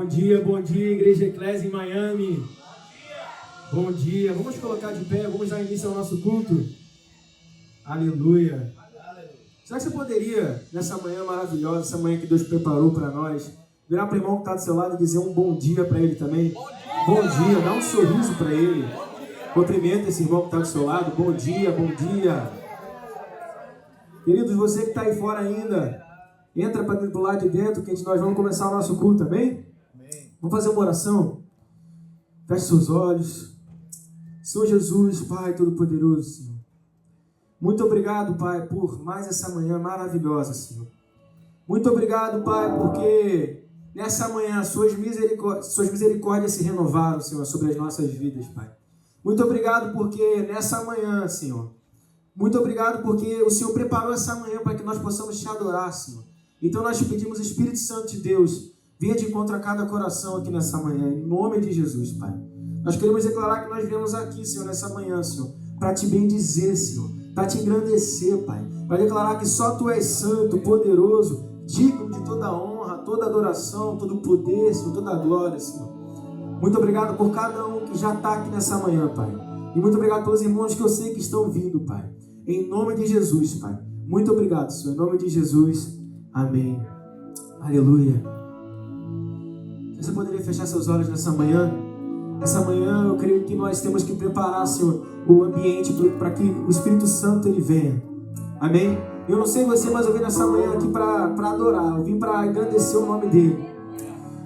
Bom dia, Igreja Eclésia em Miami. Bom dia. Vamos colocar de pé, vamos dar início ao nosso culto. Aleluia. Será que você poderia, nessa manhã maravilhosa, essa manhã que Deus preparou para nós, virar para o irmão que está do seu lado e dizer um bom dia para ele também? Bom dia, dá um sorriso para ele. Cumprimenta esse irmão que está do seu lado. Bom dia, bom dia. Queridos, você que está aí fora ainda, entra para do lado de dentro que nós vamos começar o nosso culto, amém? Vamos fazer uma oração? Feche seus olhos. Senhor Jesus, Pai Todo-Poderoso, Senhor. Muito obrigado, Pai, por mais essa manhã maravilhosa, Senhor. Muito obrigado, Pai, porque nessa manhã suas misericórdias se renovaram, Senhor, sobre as nossas vidas, Pai. Muito obrigado porque nessa manhã, Senhor, muito obrigado porque o Senhor preparou essa manhã para que nós possamos te adorar, Senhor. Então nós te pedimos, Espírito Santo de Deus, venha de encontro a cada coração aqui nessa manhã, em nome de Jesus, Pai. Nós queremos declarar que nós viemos aqui, Senhor, nessa manhã, Senhor, para te bendizer, Senhor, para te engrandecer, Pai, para declarar que só Tu és santo, poderoso, digno de toda honra, toda adoração, todo poder, Senhor, toda glória, Senhor. Muito obrigado por cada um que já está aqui nessa manhã, Pai. E muito obrigado pelos irmãos que eu sei que estão vindo, Pai. Em nome de Jesus, Pai. Muito obrigado, Senhor. Em nome de Jesus. Amém. Aleluia. Você poderia fechar seus olhos nessa manhã? Essa manhã eu creio que nós temos que preparar, Senhor, o ambiente para que o Espírito Santo ele venha. Amém? Eu não sei você, mas eu vim nessa manhã aqui para adorar. Eu vim para engrandecer o nome dele.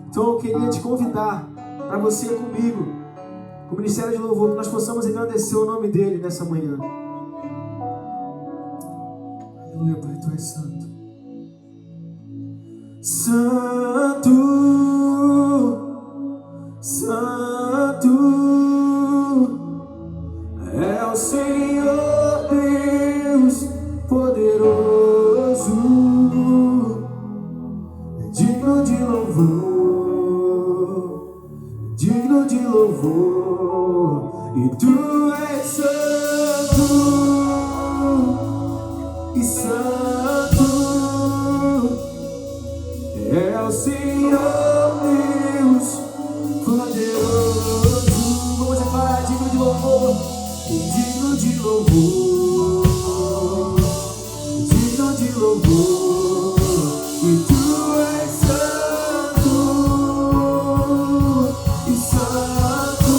Então eu queria te convidar para você comigo, com o Ministério de Louvor, que nós possamos engrandecer o nome dele nessa manhã. Aleluia, Pai, Tu és santo. Santo, Santo é o Senhor Deus poderoso, digno de louvor, digno de louvor, e Tu és santo, e santo é o Senhor Deus poderoso. Vamos declarar digno de louvor, digno de louvor, digno de louvor, e Tu és santo, e santo.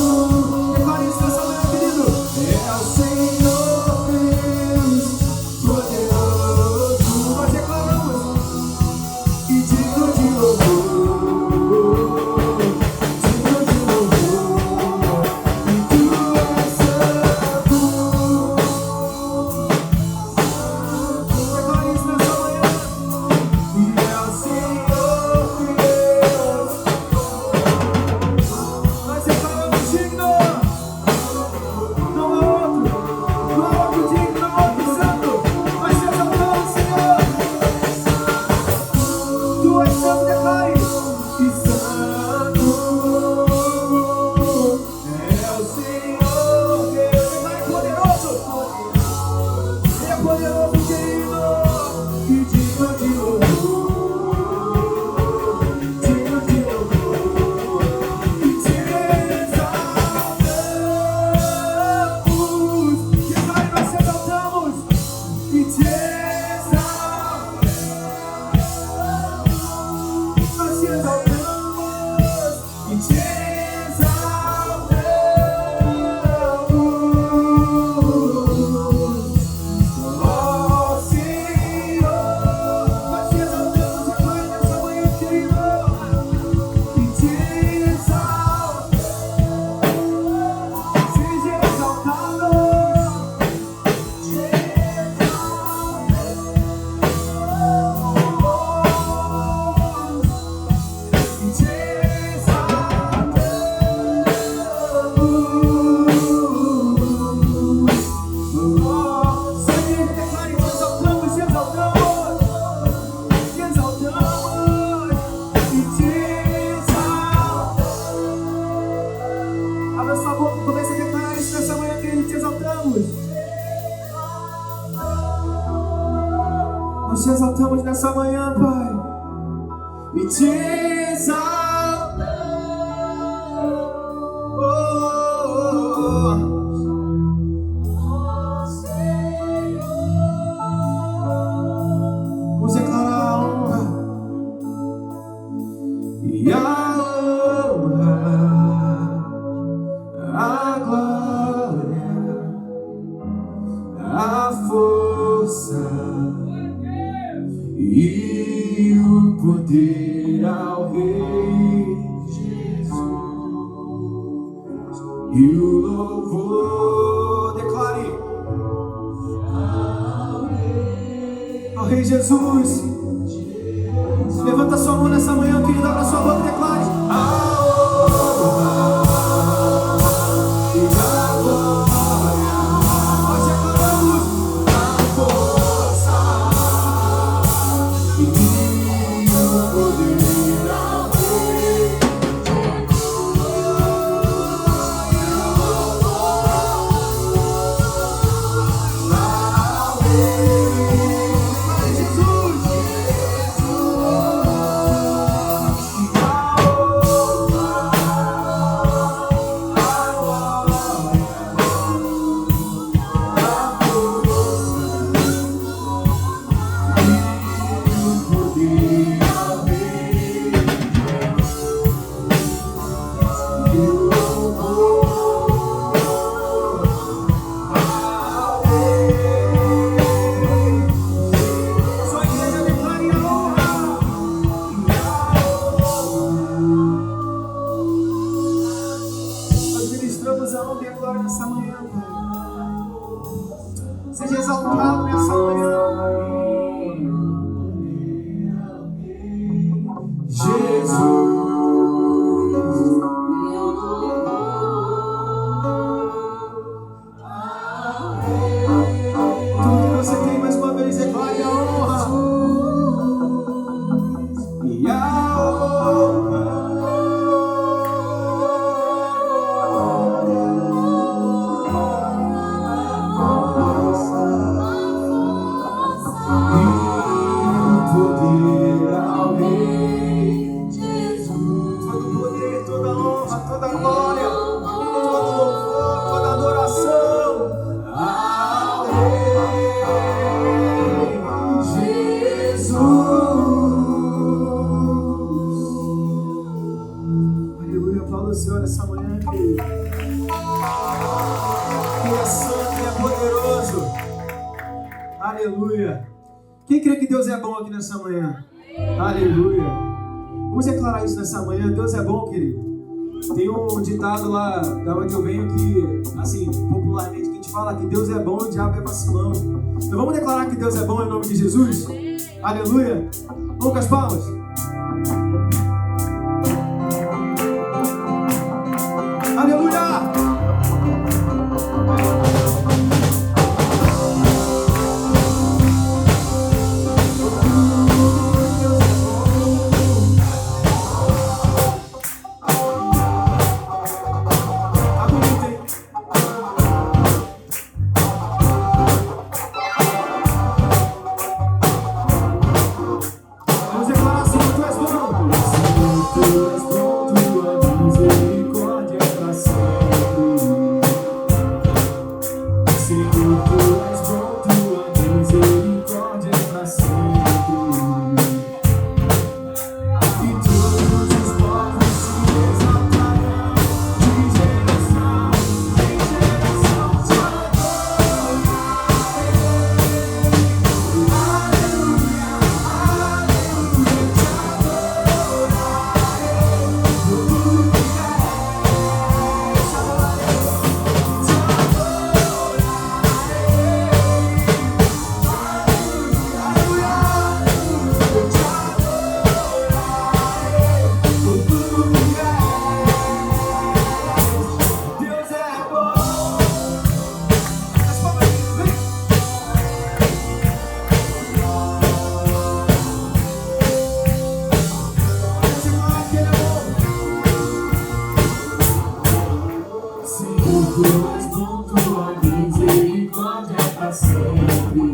Declare isso nessa manhã, querido. É o Senhor Deus poderoso. Nós declaramos, e digno de louvor, digno de louvor, e Tu és santo. Declare isso nessa manhã. E é o Senhor Deus. Nós declaramos digno. Não há outro digno, não há outro santo. Nós te exaltamos, Senhor. Tu és santo, declare. E santo é o Senhor Deus. Declare poderoso. Ele é poderoso, querido. E digno de louvor, digno de louvor. E te exaltamos. Declare, nós te exaltamos. E te exaltamos. Nós te exaltamos e te exaltamos, ó Senhor. Nós te exaltamos, declare nessa manhã, querido, e te exaltamos. Seja exaltado, te abra sua boca e comece a declarar isso nessa manhã, querido, te exaltamos. Nós te exaltamos nessa manhã, Pai, e te exaltamos. e a honra, a glória, a força e o poder ao Rei Jesus. E o louvor, declare ao Rei Jesus. Levanta sua mão nessa manhã, querido, abra sua boca e declare a honra e a glória. Nós declaramos a força e o poder ao Rei nessa manhã, Pai. Seja exaltado nessa manhã. Jesus. Tudo que você tem mais uma vez é glória e a honra. E a honra. Senhor, essa manhã que é santo e é poderoso. Aleluia. Quem crê que Deus é bom aqui nessa manhã? Aleluia. Vamos declarar isso nessa manhã. Deus é bom, querido. Tem um ditado lá da onde eu venho que, assim, popularmente, que a gente fala que Deus é bom e o diabo é vacilão. Então vamos declarar que Deus é bom em nome de Jesus? Aleluia. Vamos com as palmas. Aleluia! Vamos declarar assim, tu és bom. Tu és bom, tua misericórdia é pra sempre. Senhor, tu és bom, tua misericórdia é pra sempre. E todos os povos se exaltarão de geração em geração. Te Deus é bom. As palmas, vem. Você fala que Ele é bom. Senhor, tu és bom, tua misericórdia é pra sempre.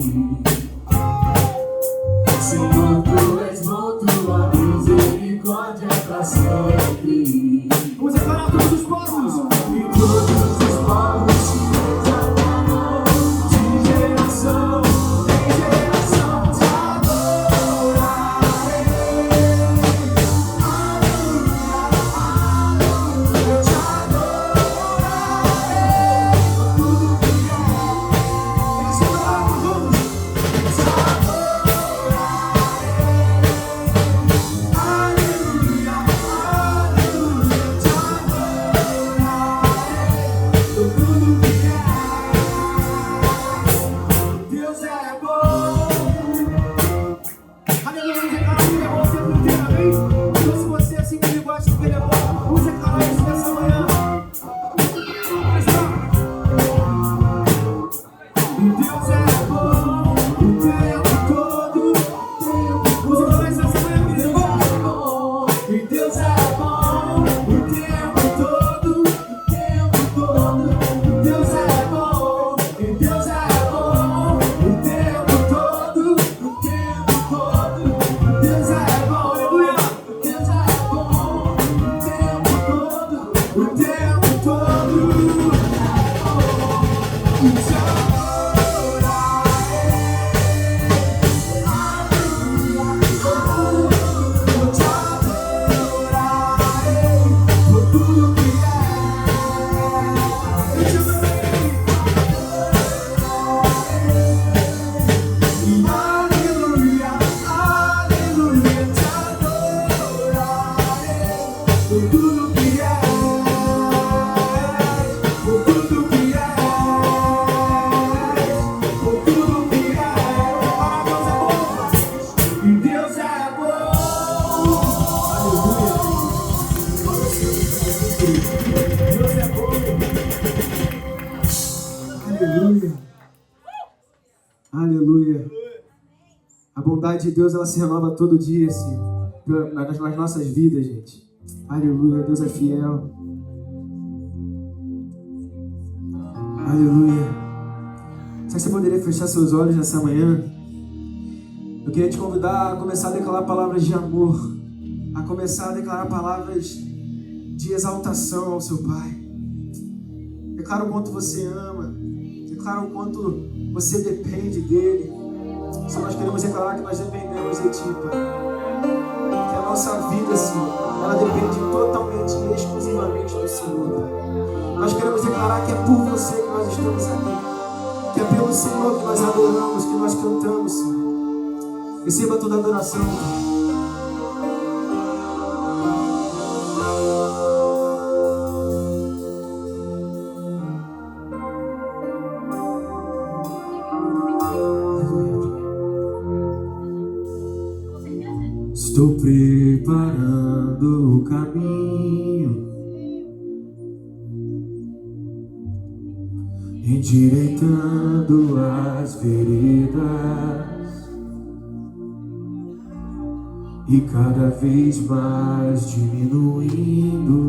Senhor, tu és bom, tua misericórdia é pra sempre. Vamos declarar todos os povos. E todos os povos se exaltarão de geração em geração. Te adorarei. Aleluia. tudo que és, por tudo que és, por tudo que és. Para Deus é bom, e Deus é bom. Aleluia. Aleluia. A bondade de Deus, ela se renova todo dia, Senhor, nas nossas vidas, gente. Aleluia. Deus é fiel. Aleluia. Será que você poderia fechar seus olhos nessa manhã? Eu queria te convidar a começar a declarar palavras de amor, a começar a declarar palavras de exaltação ao seu Pai. Declara o quanto você ama, declara o quanto você depende dele. Só nós queremos declarar que nós dependemos de Ti, Pai. Que a nossa vida, Senhor, ela depende totalmente e exclusivamente do Senhor, Pai. Nós queremos declarar que é por você que nós estamos aqui, que é pelo Senhor que nós adoramos, que nós cantamos, Senhor. Receba toda a adoração, Pai. Estou preparando o caminho, endireitando as veredas e cada vez mais diminuindo,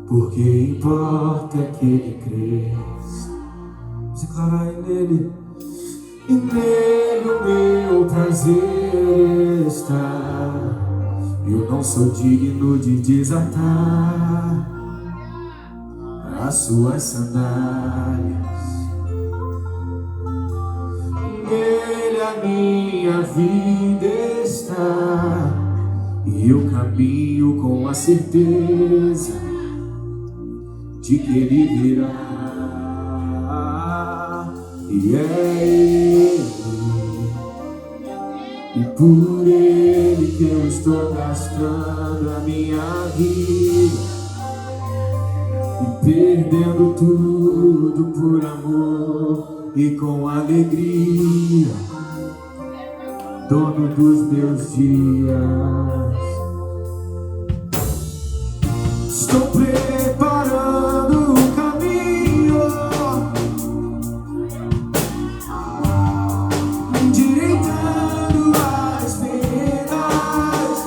porque importa é que ele cresça. Declarar nele. E nele o meu prazer está. Eu não sou digno de desatar as suas sandálias. Nele a minha vida está, e eu caminho com a certeza de que ele virá. E é Ele, e por Ele que eu estou gastando a minha vida e perdendo tudo por amor e com alegria, dono dos meus dias. Estou preparando o caminho, endireitando as veredas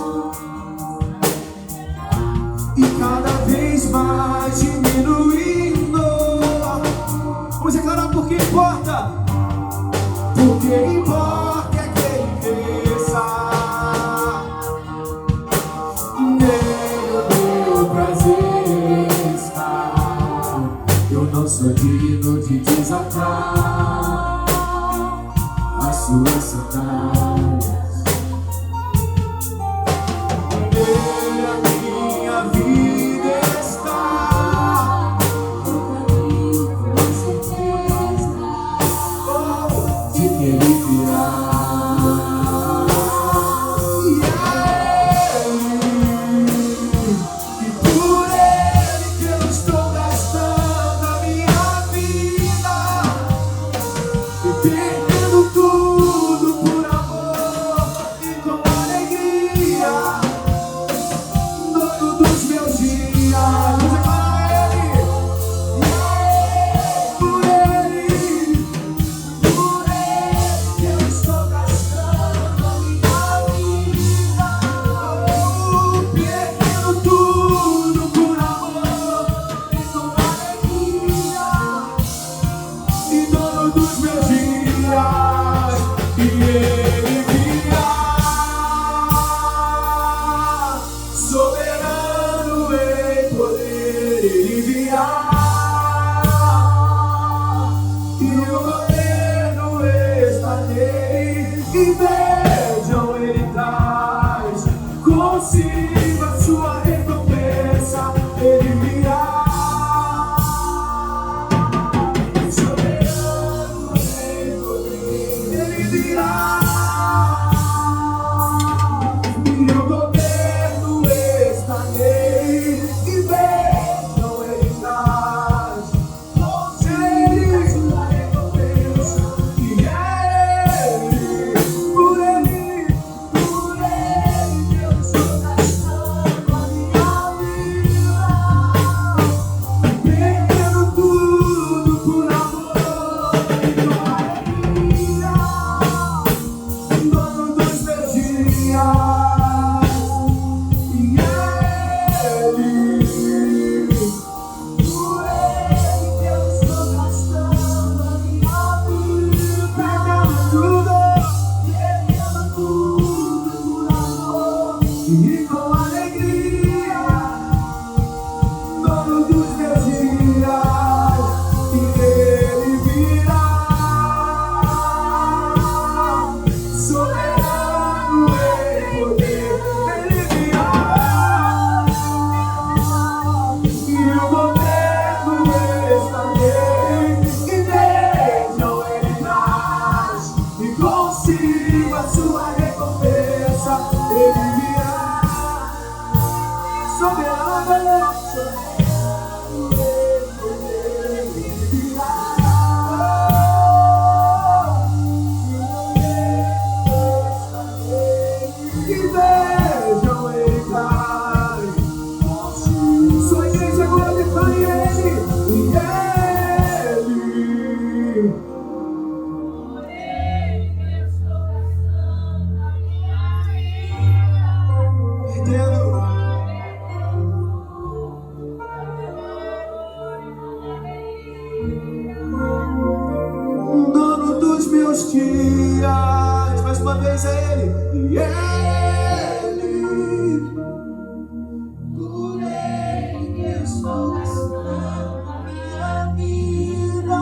e cada vez mais diminuindo. Vamos declarar porque importa. Porque importa é que ele cresça. Nele o meu prazer está. Eu não sou digno de desatar as suas sandálias. Nele a minha vida está. De que ele virá. E por ele que eu estou gastando a minha vida e perdendo tudo por amor e com alegria, Mais uma vez é Ele. E Ele, por Ele que eu estou gastando a minha vida.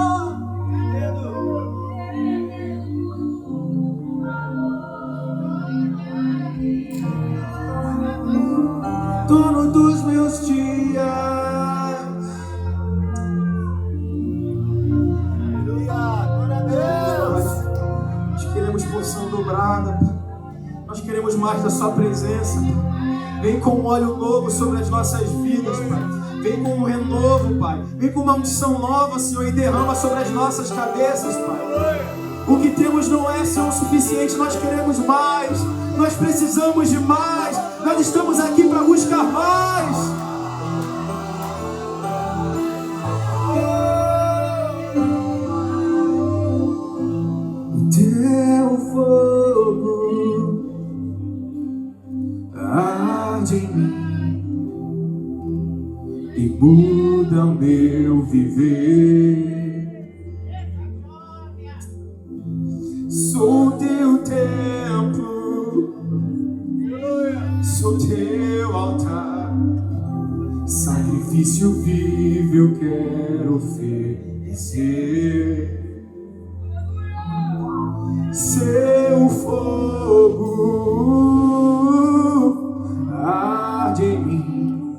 Dono dos meus dias. Queremos porção dobrada, nós queremos mais da sua presença. Vem com um óleo novo sobre as nossas vidas, Pai. Vem com um renovo, Pai. Vem com uma unção nova, Senhor, e derrama sobre as nossas cabeças, Pai. O que temos não é, Senhor, o suficiente. Nós queremos mais, nós precisamos de mais. Nós estamos aqui para buscar mais. Teu fogo arde em mim e muda o meu viver. Sou teu templo, sou teu altar, sacrifício vivo eu quero oferecer. Seu fogo arde em mim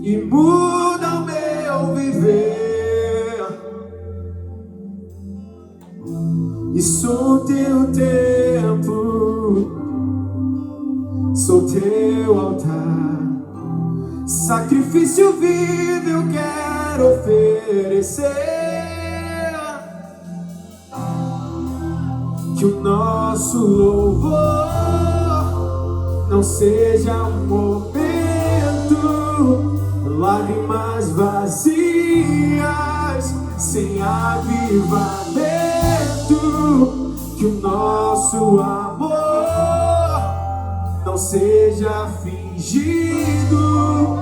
e muda o meu viver. E sou teu templo, sou teu altar, sacrifício vivo eu quero oferecer. Que o nosso louvor não seja um momento, lágrimas vazias, sem avivamento. Que o nosso amor não seja fingido,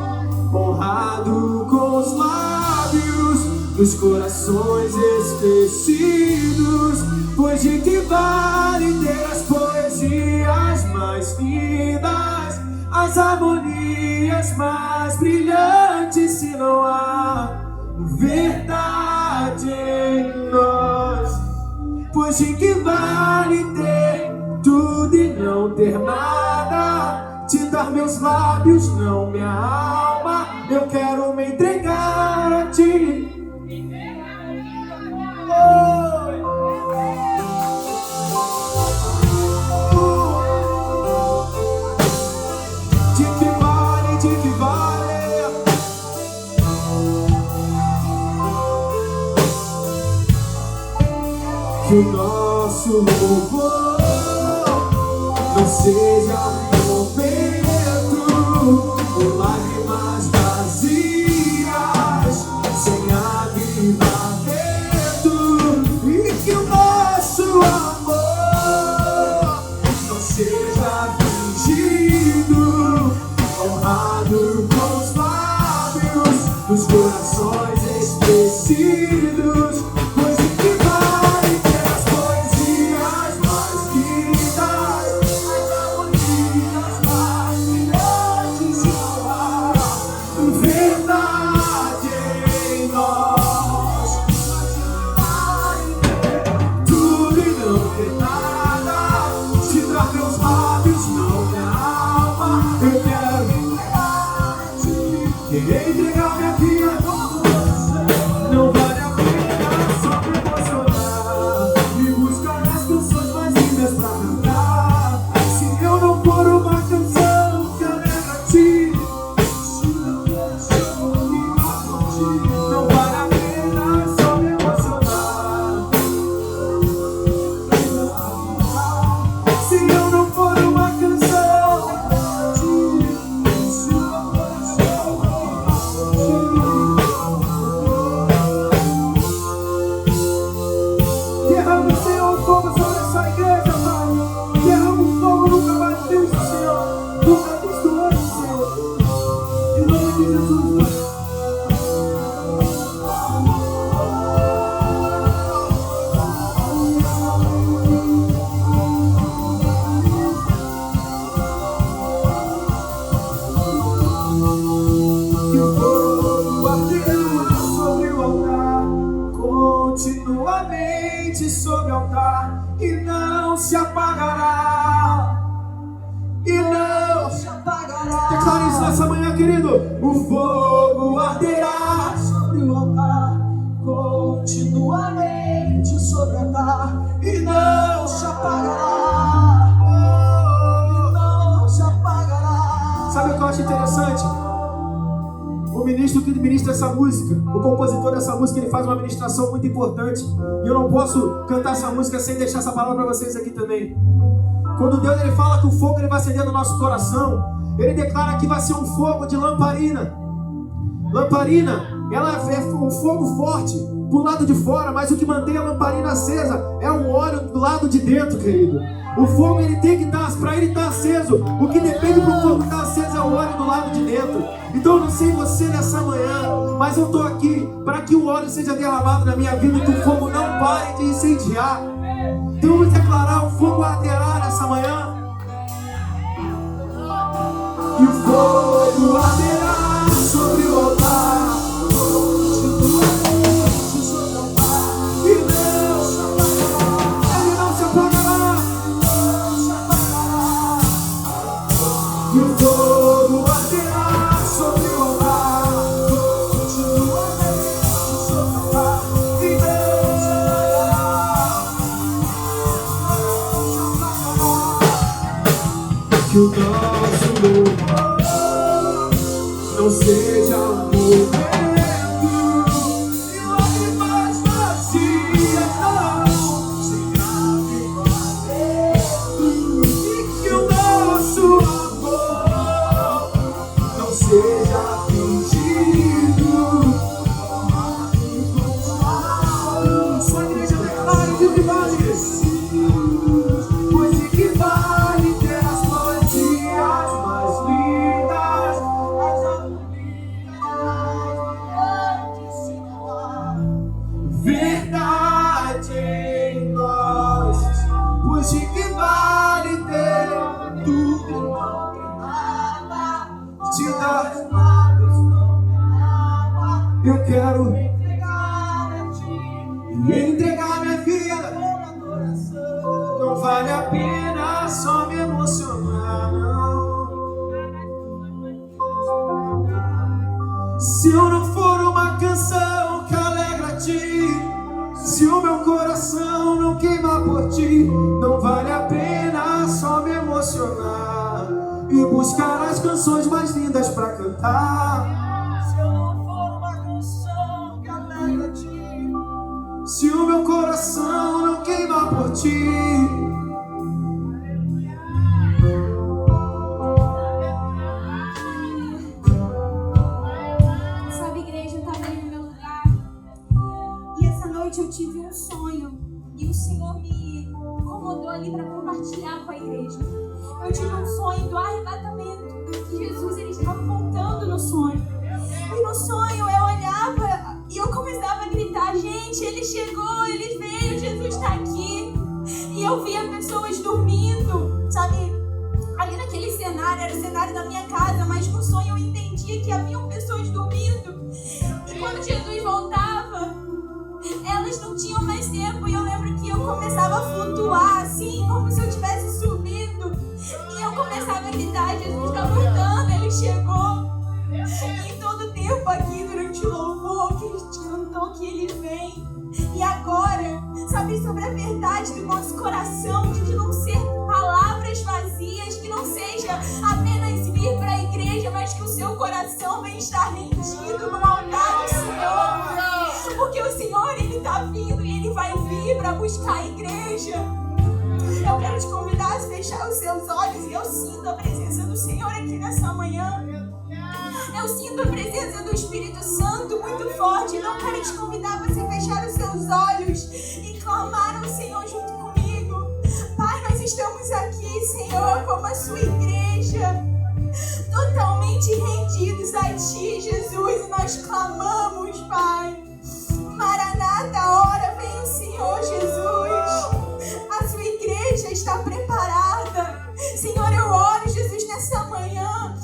honrado com os lábios, dos corações esquecidos. Pois de que vale ter as poesias mais lindas, as harmonias mais brilhantes, se não há verdade em nós? Pois de que vale ter tudo e não ter nada? Te dar meus lábios, não minha alma. Eu quero me entregar a ti. Que o nosso louvor não seja um momento, lágrimas vazias, sem avivamento. E que o nosso amor não seja seja fingido, honrado com os lábios, dos corações esquecidos, pois o que vale ter as poesias mais lindas, as harmonias mais brilhantes e a verdade em nós. Tudo e não ter nada, se dar meus lábios, não minha alma. Eu quero entregar minha vida. Não vale a pena só me emocionar e buscar as canções mais lindas pra cantar. Se eu não for uma canção que alegra a ti, não vale a pena só me emocionar. Se eu não for uma canção, derrama o Senhor um fogo sobre essa igreja, Pai. Derrama um fogo no trabalho deles, Senhor. No cantos do ano, Senhor. Em nome de Jesus, Pai. E o fogo arderá sobre o altar, continuamente sobre o altar, e não se apagará, e não se apagará. Declare isso nessa manhã, querido. O fogo arderá sobre o altar, continuamente sobre o altar, e não se apagará, não se apagará. Sabe o que eu acho interessante? O ministro que ministra essa música, o compositor dessa música, ele faz uma ministração muito importante. E eu não posso cantar essa música sem deixar essa palavra para vocês aqui também. Quando Deus ele fala que o fogo ele vai acender no nosso coração, ele declara que vai ser um fogo de lamparina. Lamparina, ela é um fogo forte do lado de fora, mas o que mantém a lamparina acesa é um óleo do lado de dentro, querido. O fogo ele tem que estar, para ele estar aceso, o que depende para o fogo estar aceso é o óleo do lado de dentro. Então eu não sei você nessa manhã, mas eu estou aqui para que o óleo seja derramado na minha vida e que o fogo não pare de incendiar. Então vamos declarar: o fogo arderá nessa manhã. E o fogo arderá sobre o altar, continuamente sobre o altar, e não se apagará. Ele não se apagará, não se apagará. E o fogo arderá sobre o altar, continuamente sobre o altar, e não se apagará. Que o nosso louvor não seja um momento de lágrimas vazias, não, sem avivamento. E que o nosso amor não seja fingido. Sua igreja declara de que vale, pois de que vale ter as poesias mais lindas, as harmonias, verdade em nós, pois de que vale ter tudo e não ter nada, te dar os lábios, não ter nada. Eu quero entregar a ti e entregar minha vida. Não vale a pena só me emocionar, não. Se eu não for uma canção que alegra a ti, se o meu coração não queima por ti, não vale a pena só me emocionar e buscar as canções mais lindas pra cantar. Se eu não for uma canção que alegra a ti, se o meu coração não queima por ti. Sabe, igreja, eu estava ali no meu lugar e essa noite eu tive um sonho e o Senhor me incomodou ali para compartilhar com a igreja. Eu eu tive um sonho do arrebatamento, que Jesus ele estava voltando no sonho. E no sonho eu olhava e eu começava a gritar: gente, ele chegou, ele veio, Jesus está aqui. E eu via pessoas dormindo, sabe? Ali naquele cenário, era o cenário da minha casa, mas no sonho eu entendia que haviam pessoas dormindo. E quando Jesus voltava, elas não tinham mais tempo. E eu lembro que eu começava a flutuar, assim, como se eu estivesse subindo. E eu começava a gritar: Jesus está voltando, ele chegou. E em todo tempo aqui, durante o louvor, que a gente cantou que ele vem. E agora, sabe, sobre a verdade do nosso coração, de não ser palavras vazias, que não seja apenas vir para a igreja, mas que o seu coração venha estar rendido no altar do Senhor. Porque o Senhor, ele está vindo e ele vai vir para buscar a igreja. Eu quero te convidar a fechar os seus olhos e eu sinto a presença do Senhor aqui nessa manhã. Eu sinto a presença do Espírito Santo muito forte. Então eu quero te convidar a você fechar os seus olhos e clamar ao Senhor junto comigo. Pai, nós estamos aqui, Senhor, como a sua igreja, totalmente rendidos a Ti, Jesus. E nós clamamos, Pai: Maranata, a hora vem o Senhor, Jesus. A sua igreja está preparada. Senhor, eu oro, Jesus, nessa manhã.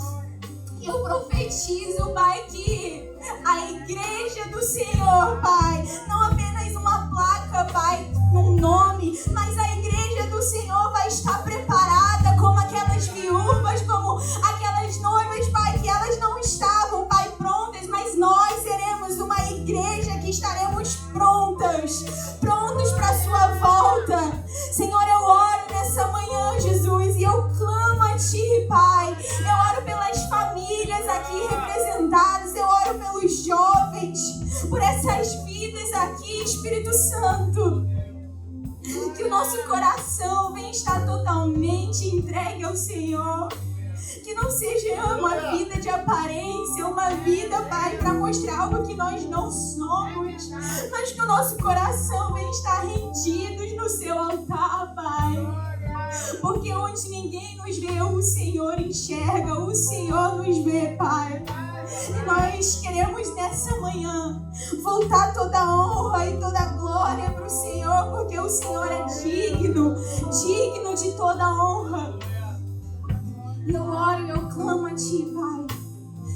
Eu profetizo, Pai, que a igreja do Senhor, Pai, não apenas uma placa, Pai, um nome, mas a igreja do Senhor vai estar preparada como aquelas viúvas, como aquelas noivas, Pai, que elas não estavam, Pai, prontas, mas nós seremos uma igreja que estaremos prontos para a sua volta. Senhor, eu oro nessa manhã, Jesus, e eu clamo a Ti, Pai. Eu oro pelas famílias aqui representadas, eu oro pelos jovens, por essas vidas aqui, Espírito Santo. Que o nosso coração venha estar totalmente entregue ao Senhor. Que não seja uma vida de aparência, uma vida, Pai, para mostrar algo que nós não somos, mas que o nosso coração venha estar rendidos no Seu altar, Pai. Porque onde ninguém nos vê, o Senhor enxerga, o Senhor nos vê, Pai. E nós queremos nessa manhã voltar toda a honra e toda a glória para o Senhor, porque o Senhor é digno de toda a honra. E eu oro e eu clamo a Ti, Pai,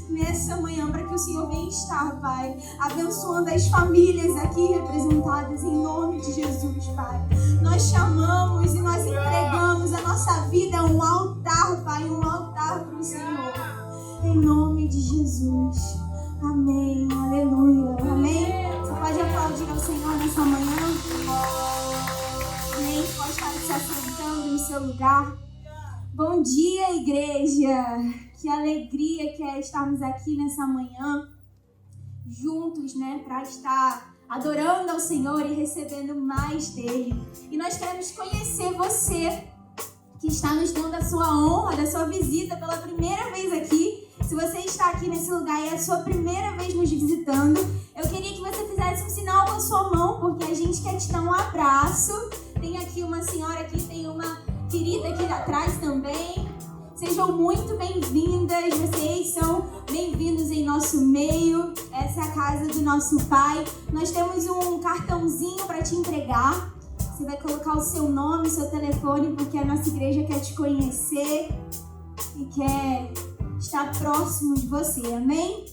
nessa manhã, para que o Senhor venha estar, Pai, abençoando as famílias aqui representadas em nome de Jesus, Pai. Nós chamamos e nós entregamos a nossa vida a um altar, Pai, um altar para o Senhor. Em nome de Jesus. Amém. Aleluia. Amém. Você pode aplaudir ao Senhor nessa manhã? Amém. Você pode estar se assentando no seu lugar. Bom dia, igreja. Que alegria que é estarmos aqui nessa manhã juntos, né, para estar adorando ao Senhor e recebendo mais dele. E nós queremos conhecer você que está nos dando a sua honra, da sua visita pela primeira vez aqui. Se você está aqui nesse lugar e é a sua primeira vez nos visitando, eu queria que você fizesse um sinal com a sua mão, porque a gente quer te dar um abraço. Tem aqui uma senhora aqui, tem uma querida aqui atrás também. Sejam muito bem-vindas, vocês são bem-vindos em nosso meio. Essa é a casa do nosso Pai. Nós temos um cartãozinho para te entregar. Você vai colocar o seu nome, o seu telefone, porque a nossa igreja quer te conhecer e quer estar próximo de você, amém?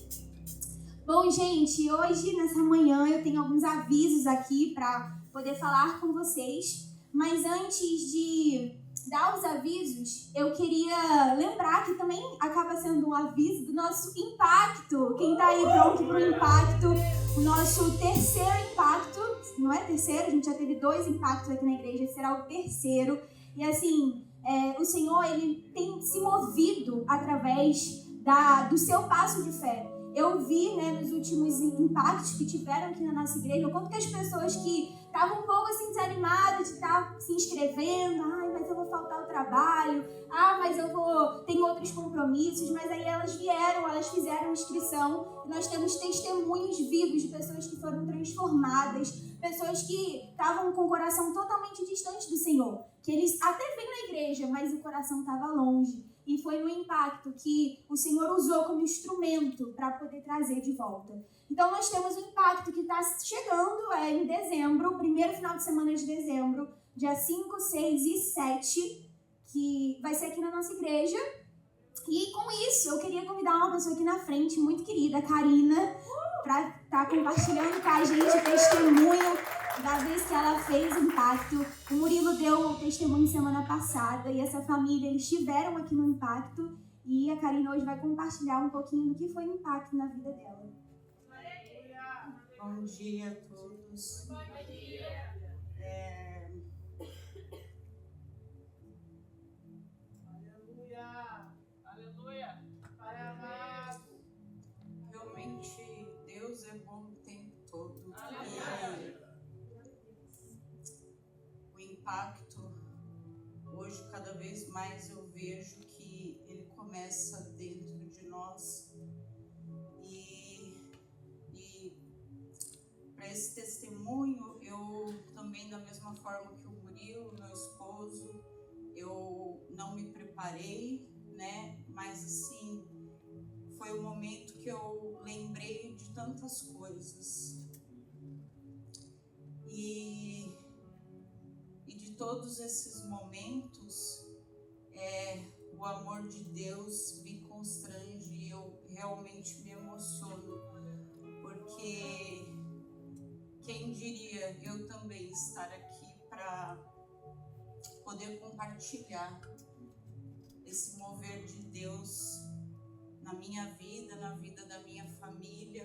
Bom, gente, hoje, nessa manhã, eu tenho alguns avisos aqui para poder falar com vocês. Mas antes de dar os avisos, eu queria lembrar que também acaba sendo um aviso do nosso impacto. Quem tá aí pronto para o impacto? O nosso terceiro impacto, não é terceiro, a gente já teve 2 impactos aqui na igreja, será o terceiro. E assim, o Senhor, ele tem se movido através do seu passo de fé. Eu vi, né, nos últimos impactos que tiveram aqui na nossa igreja, o quanto que as pessoas que estavam um pouco assim desanimadas de estar se inscrevendo, ai, mas eu vou faltar outra trabalho, mas tenho outros compromissos, mas aí elas vieram, elas fizeram inscrição, e nós temos testemunhos vivos de pessoas que foram transformadas, pessoas que estavam com o coração totalmente distante do Senhor, que eles até vêm na igreja, mas o coração estava longe. E foi no impacto que o Senhor usou como instrumento para poder trazer de volta. Então nós temos um impacto que está chegando em dezembro, primeiro final de semana de dezembro, dia 5, 6 e 7, que vai ser aqui na nossa igreja. E com isso, eu queria convidar uma pessoa aqui na frente, muito querida, a Karina, para estar compartilhando com a gente o testemunho da vez que ela fez impacto. O Murilo deu o testemunho semana passada e essa família, eles estiveram aqui no impacto, e a Karina hoje vai compartilhar um pouquinho do que foi o impacto na vida dela. Bom dia a todos. Bom dia. Aleluia. Realmente Deus é bom o tempo todo. E o impacto, hoje cada vez mais eu vejo que ele começa dentro de nós. E para esse testemunho, eu também, da mesma forma que o Murilo, meu esposo, eu não me preparei, né? Mas assim, foi um momento que eu lembrei de tantas coisas. E de todos esses momentos, o amor de Deus me constrange e eu realmente me emociono, porque quem diria eu também estar aqui para poder compartilhar esse mover de Deus na minha vida, na vida da minha família,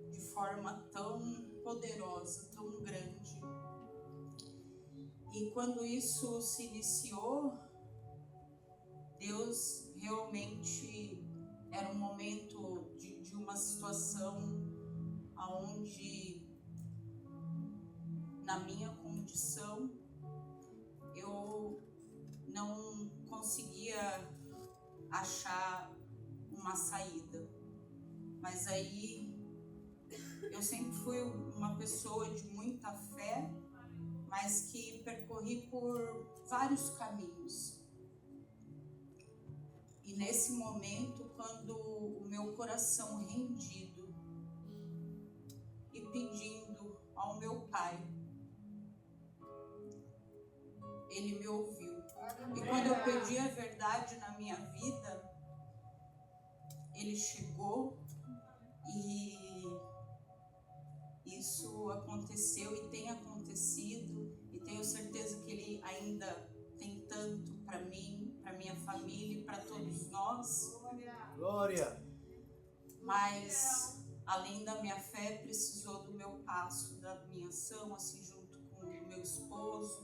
de forma tão poderosa, tão grande. E quando isso se iniciou, Deus realmente era um momento de uma situação onde, na minha condição, eu não conseguia achar uma saída. Mas aí eu sempre fui uma pessoa de muita fé, mas que percorri por vários caminhos. E nesse momento, quando o meu coração rendido e pedindo ao meu Pai, Ele me ouviu. E quando eu pedi a verdade na minha vida, Ele chegou e isso aconteceu e tem acontecido, e tenho certeza que Ele ainda tem tanto para mim, para minha família e para todos nós. Glória! Mas além da minha fé, precisou do meu passo, da minha ação, assim, junto com o meu esposo.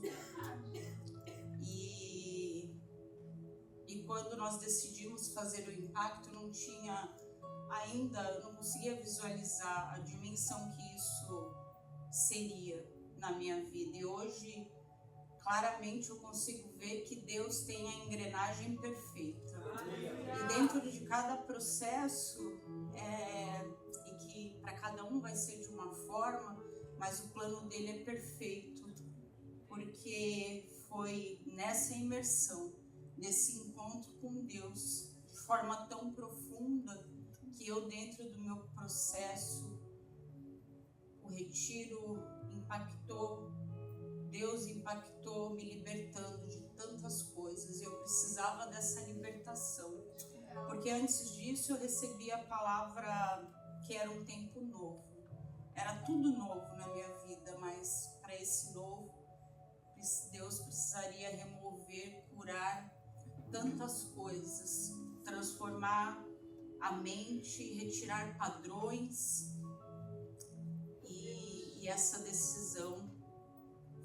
E quando nós decidimos fazer o impacto, não conseguia visualizar a dimensão que isso seria na minha vida. E hoje, claramente, eu consigo ver que Deus tem a engrenagem perfeita. E dentro de cada processo, e que para cada um vai ser de uma forma, mas o plano dele é perfeito, porque foi nessa imersão, nesse encontro com Deus, de forma tão profunda, que eu, dentro do meu processo, o retiro impactou, Deus impactou, me libertando de tantas coisas. Eu precisava dessa libertação, porque antes disso eu recebi a palavra que era um tempo novo. Era tudo novo na minha vida, mas para esse novo, Deus precisaria remover, curar tantas coisas, transformar a mente, retirar padrões. E essa decisão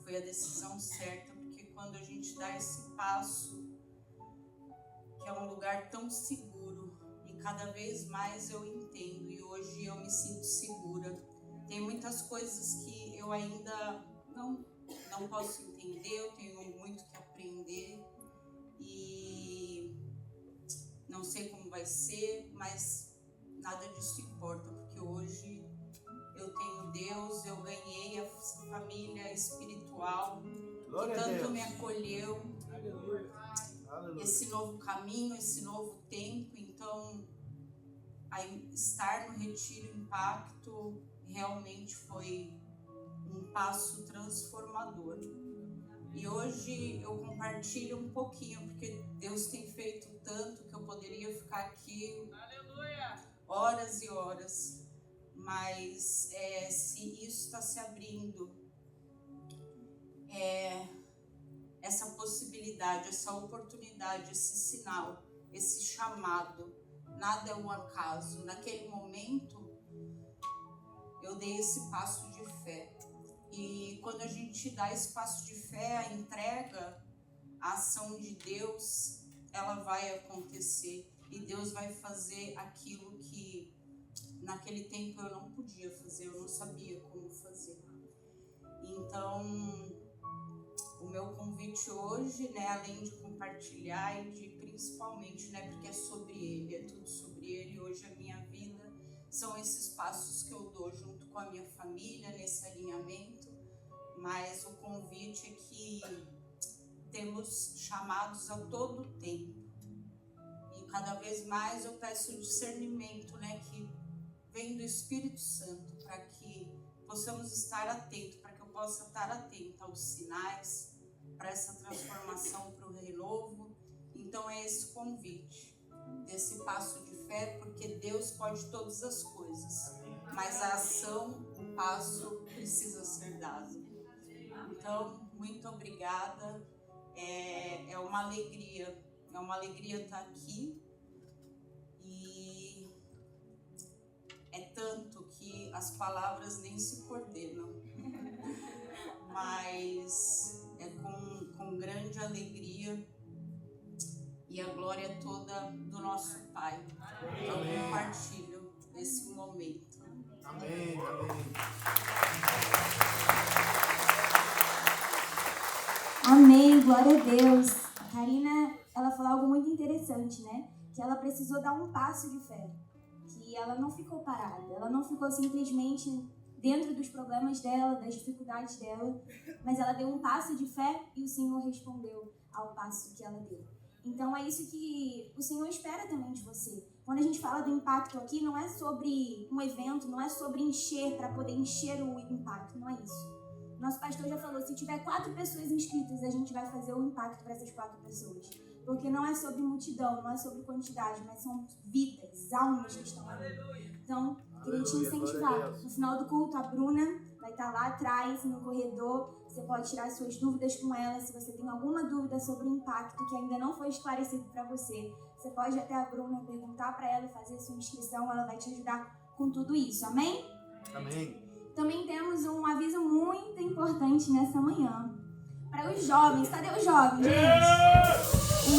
foi a decisão certa, porque quando a gente dá esse passo, que é um lugar tão seguro, e cada vez mais eu entendo, e hoje eu me sinto segura. Tem muitas coisas que eu ainda não posso entender, eu tenho muito que aprender, E não sei como vai ser, mas nada disso importa, porque hoje eu tenho Deus, eu ganhei a família espiritual que tanto me acolheu. Aleluia. Esse novo caminho, esse novo tempo. Então, estar no Retiro Impacto realmente foi um passo transformador. E hoje eu compartilho um pouquinho, porque Deus tem feito tanto que eu poderia ficar aqui horas e horas. Mas se isso está se abrindo, essa possibilidade, essa oportunidade, esse sinal, esse chamado, nada é um acaso. Naquele momento, eu dei esse passo de fé. E quando a gente dá esse passo de fé, a entrega, a ação de Deus, ela vai acontecer. E Deus vai fazer aquilo que naquele tempo eu não podia fazer, eu não sabia como fazer. Então, o meu convite hoje, né, além de compartilhar e de principalmente, né, porque é sobre Ele, é tudo sobre Ele. Hoje a minha vida são esses passos que eu dou junto com a minha família nesse alinhamento, mas o convite é que temos chamados a todo tempo. E cada vez mais eu peço o discernimento, né, que vem do Espírito Santo, para que possamos estar atentos, para que eu possa estar atenta aos sinais, para essa transformação, para o renovo. Então é esse convite, desse passo de fé, porque Deus pode todas as coisas, mas a ação, o passo precisa ser dado. Então, muito obrigada, é uma alegria estar aqui, e é tanto que as palavras nem se coordenam, mas é com grande alegria e a glória toda do nosso Pai. Então, compartilho esse momento. Amém, amém. Amém, glória a Deus. A Karina, ela falou algo muito interessante, né? Que ela precisou dar um passo de fé. Que ela não ficou parada, ela não ficou simplesmente dentro dos problemas dela, das dificuldades dela, mas ela deu um passo de fé e o Senhor respondeu ao passo que ela deu. Então é isso que o Senhor espera também de você. Quando a gente fala do impacto aqui, não é sobre um evento, não é sobre encher para poder encher o impacto, não é isso. Nosso pastor já falou, se tiver 4 pessoas inscritas, a gente vai fazer o impacto para essas 4 pessoas. Porque não é sobre multidão, não é sobre quantidade, mas são vidas, almas que estão ali. Então, queria te incentivar. No final do culto, a Bruna vai estar lá atrás, no corredor. Você pode tirar suas dúvidas com ela. Se você tem alguma dúvida sobre o impacto que ainda não foi esclarecido para você, você pode ir até a Bruna, perguntar para ela, fazer sua inscrição. Ela vai te ajudar com tudo isso. Amém? Amém. Também temos um aviso muito importante nessa manhã. Para os jovens. Cadê os jovens, gente? O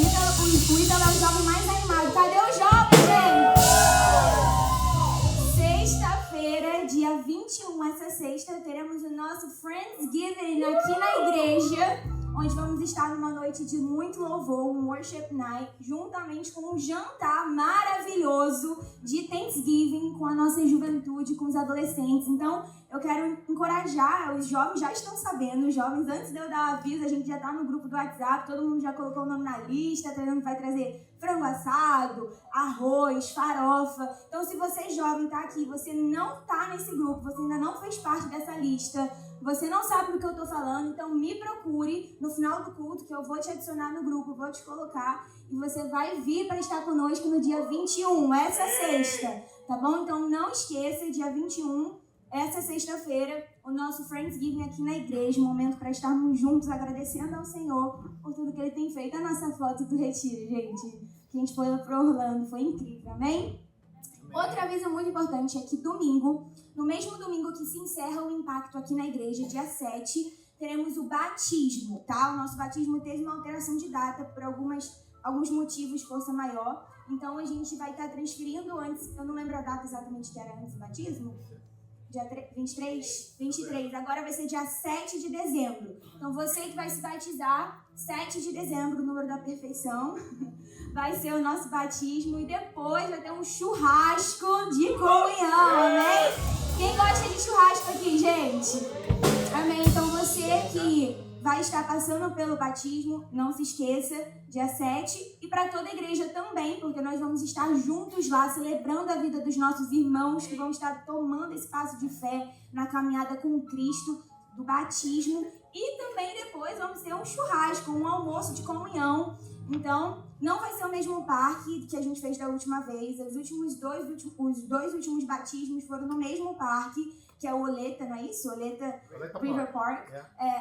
Ítalo é o jovem mais animado. Cadê os jovens, gente? Sexta-feira, dia 21, essa sexta, teremos o nosso Friendsgiving aqui na igreja, onde vamos estar numa noite de muito louvor, um worship night, juntamente com um jantar maravilhoso de Thanksgiving com a nossa juventude, com os adolescentes. Então, eu quero encorajar, os jovens já estão sabendo, os jovens, antes de eu dar aviso, a gente já está no grupo do WhatsApp, todo mundo já colocou o nome na lista, treinando vai trazer frango assado, arroz, farofa. Então, se você jovem está aqui, você não está nesse grupo, você ainda não fez parte dessa lista, você não sabe do que eu estou falando, então me procure no final do culto, que eu vou te adicionar no grupo, vou te colocar, e você vai vir para estar conosco no dia 21, essa sexta, tá bom? Então, não esqueça, dia 21, essa sexta-feira, o nosso Friendsgiving aqui na igreja, um momento para estarmos juntos, agradecendo ao Senhor por tudo que Ele tem feito. A nossa foto do retiro, gente, que a gente foi para Orlando, foi incrível, amém? Outro aviso muito importante é que domingo, no mesmo domingo que se encerra o impacto aqui na igreja, dia 7, teremos o batismo, tá? O nosso batismo teve uma alteração de data por alguns motivos, força maior. Então, a gente vai estar transferindo antes, eu não lembro a data exatamente que era antes do batismo, dia 23, agora vai ser dia 7 de dezembro. Então você que vai se batizar, 7 de dezembro, o número da perfeição, vai ser o nosso batismo e depois vai ter um churrasco de comunhão, amém? Quem gosta de churrasco aqui, gente? Amém? Então você que vai estar passando pelo batismo, não se esqueça, dia 7, e para toda a igreja também, porque nós vamos estar juntos lá, celebrando a vida dos nossos irmãos que vão estar tomando esse passo de fé na caminhada com Cristo, do batismo, e também depois vamos ter um churrasco, um almoço de comunhão. Então, não vai ser o mesmo parque que a gente fez da última vez, os dois últimos batismos foram no mesmo parque, que é o Oleta, não é isso? Oleta River Park.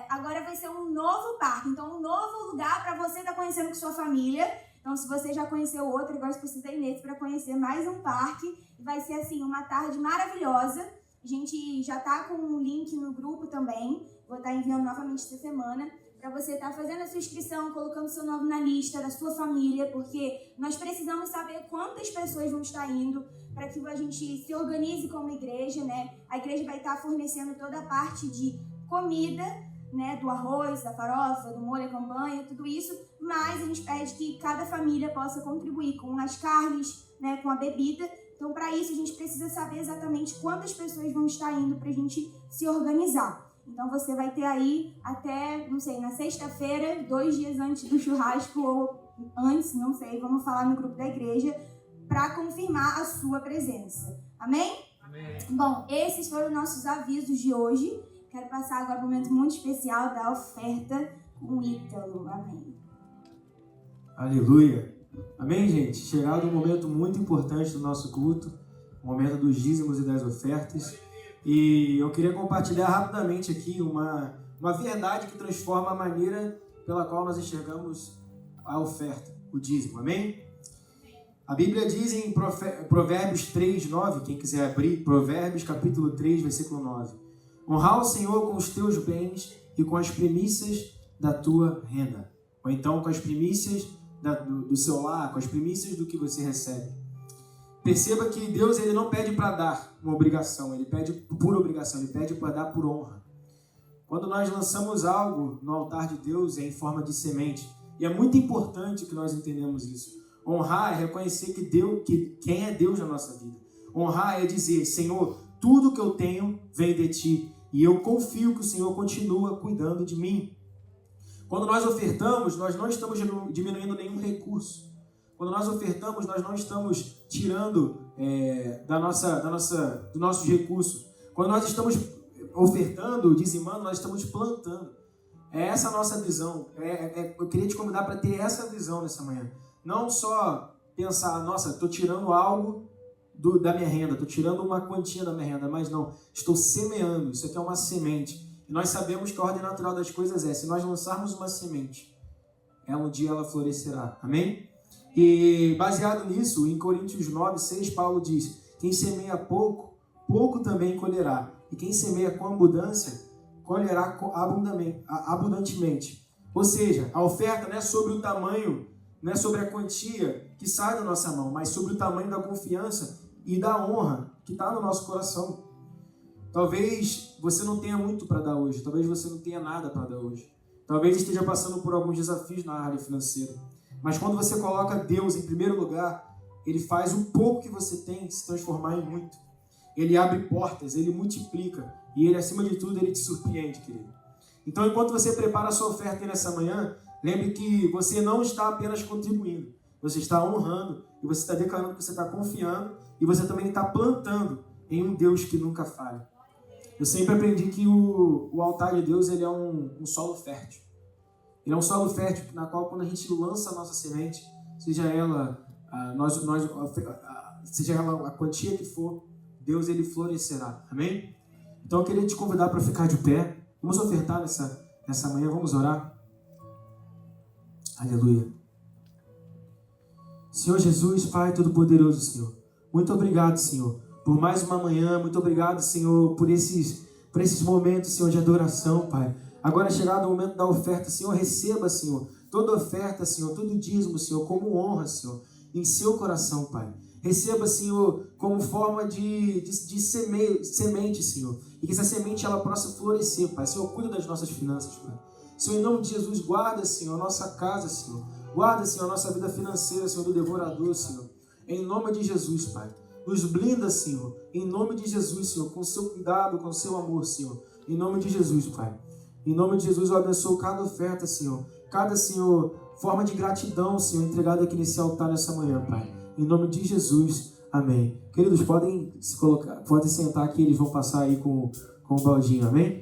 Agora vai ser um novo parque, então um novo lugar para você estar conhecendo com sua família. Então, se você já conheceu outro, agora você precisa ir nesse para conhecer mais um parque. Vai ser, assim, uma tarde maravilhosa. A gente já tá com um link no grupo também. Vou estar enviando novamente essa semana para você estar fazendo a sua inscrição, colocando seu nome na lista da sua família, porque nós precisamos saber quantas pessoas vão estar indo para que a gente se organize como igreja, né? A igreja vai estar fornecendo toda a parte de comida, né? Do arroz, da farofa, do molho à campanha, tudo isso, mas a gente pede que cada família possa contribuir com as carnes, né? Com a bebida. Então, para isso, a gente precisa saber exatamente quantas pessoas vão estar indo para a gente se organizar. Então, você vai ter aí até, não sei, na sexta-feira, 2 dias antes do churrasco, ou antes, não sei, vamos falar no grupo da igreja, para confirmar a sua presença. Amém? Amém. Bom, esses foram os nossos avisos de hoje. Quero passar agora um momento muito especial da oferta com o Ítalo. Amém. Aleluia. Amém, gente? Chegado um momento muito importante do nosso culto, o momento dos dízimos e das ofertas. E eu queria compartilhar rapidamente aqui uma verdade que transforma a maneira pela qual nós enxergamos a oferta, o dízimo. Amém? A Bíblia diz em Provérbios 3, 9, quem quiser abrir, Provérbios capítulo 3, versículo 9. Honrar o Senhor com os teus bens e com as primícias da tua renda. Ou então com as primícias do seu lar, com as primícias do que você recebe. Perceba que Deus ele não pede para dar uma obrigação, ele pede por obrigação, ele pede para dar por honra. Quando nós lançamos algo no altar de Deus é em forma de semente. E é muito importante que nós entendamos isso. Honrar é reconhecer que quem é Deus na nossa vida. Honrar é dizer, Senhor, tudo que eu tenho vem de Ti. E eu confio que o Senhor continua cuidando de mim. Quando nós ofertamos, nós não estamos diminuindo nenhum recurso. Quando nós ofertamos, nós não estamos tirando dos nossos recursos. Quando nós estamos ofertando, dizimando, nós estamos plantando. É essa a nossa visão. Eu queria te convidar para ter essa visão nessa manhã. Não só pensar, nossa, estou tirando algo da minha renda, estou tirando uma quantia da minha renda, mas não, estou semeando. Isso aqui é uma semente. E nós sabemos que a ordem natural das coisas é, se nós lançarmos uma semente, um dia ela florescerá. Amém? E baseado nisso, em Coríntios 9, 6, Paulo diz, quem semeia pouco, pouco também colherá. E quem semeia com abundância, colherá abundantemente. Ou seja, a oferta não é sobre o tamanho, não é sobre a quantia que sai da nossa mão, mas sobre o tamanho da confiança e da honra que está no nosso coração. Talvez você não tenha muito para dar hoje, talvez você não tenha nada para dar hoje. Talvez esteja passando por alguns desafios na área financeira. Mas quando você coloca Deus em primeiro lugar, Ele faz o pouco que você tem se transformar em muito. Ele abre portas, Ele multiplica e Ele, acima de tudo, Ele te surpreende, querido. Então, enquanto você prepara a sua oferta nessa manhã, lembre que você não está apenas contribuindo, você está honrando e você está declarando que você está confiando e você também está plantando em um Deus que nunca falha. Eu sempre aprendi que o altar de Deus ele é um solo fértil. Ele é um solo fértil na qual, quando a gente lança a nossa semente, seja ela a quantia que for, Deus ele florescerá. Amém? Então eu queria te convidar para ficar de pé. Vamos ofertar nessa manhã, vamos orar. Aleluia. Senhor Jesus, Pai Todo-Poderoso, Senhor. Muito obrigado, Senhor, por mais uma manhã. Muito obrigado, Senhor, por esses momentos, Senhor, de adoração, Pai. Agora, chegado o momento da oferta, Senhor, receba, Senhor, toda oferta, Senhor, todo dízimo, Senhor, como honra, Senhor, em seu coração, Pai. Receba, Senhor, como forma de semente, Senhor. E que essa semente ela possa florescer, Pai. Senhor, cuida das nossas finanças, Pai. Senhor, em nome de Jesus, guarda, Senhor, a nossa casa, Senhor. Guarda, Senhor, a nossa vida financeira, Senhor, do devorador, Senhor. Em nome de Jesus, Pai. Nos blinda, Senhor. Em nome de Jesus, Senhor. Com o seu cuidado, com o seu amor, Senhor. Em nome de Jesus, Pai. Em nome de Jesus, eu abençoo cada oferta, Senhor. Cada, Senhor, forma de gratidão, Senhor, entregada aqui nesse altar nessa manhã, Pai. Em nome de Jesus. Amém. Queridos, podem se colocar, podem sentar aqui, eles vão passar aí com o baldinho, amém?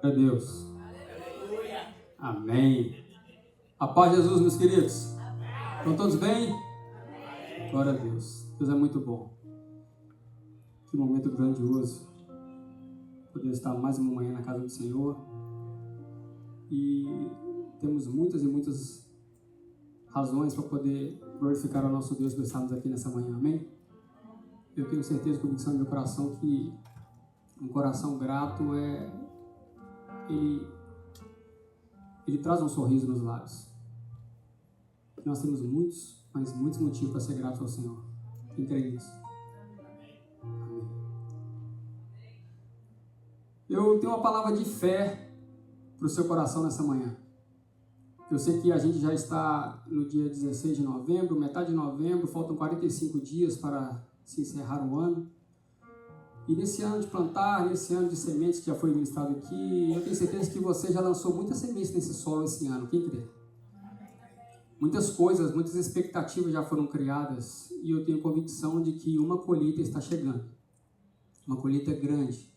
Glória a Deus. Aleluia. Amém. A paz de Jesus, meus queridos. Amém. Estão todos bem? Amém. Glória a Deus. Deus é muito bom. Que momento grandioso. Poder estar mais uma manhã na casa do Senhor. E temos muitas e muitas razões para poder glorificar o nosso Deus por estarmos aqui nessa manhã. Amém? Eu tenho certeza, convicção no meu coração, que um coração grato ele traz um sorriso nos lábios. Nós temos muitos, mas muitos motivos para ser gratos ao Senhor. Quem crê nisso? Amém. Eu tenho uma palavra de fé para o seu coração nessa manhã. Eu sei que a gente já está no dia 16 de novembro, metade de novembro, faltam 45 dias para se encerrar o ano. E nesse ano de plantar, nesse ano de sementes que já foi ministrado aqui, eu tenho certeza que você já lançou muitas sementes nesse solo esse ano. Quem crê? Muitas coisas, muitas expectativas já foram criadas e eu tenho convicção de que uma colheita está chegando. Uma colheita grande.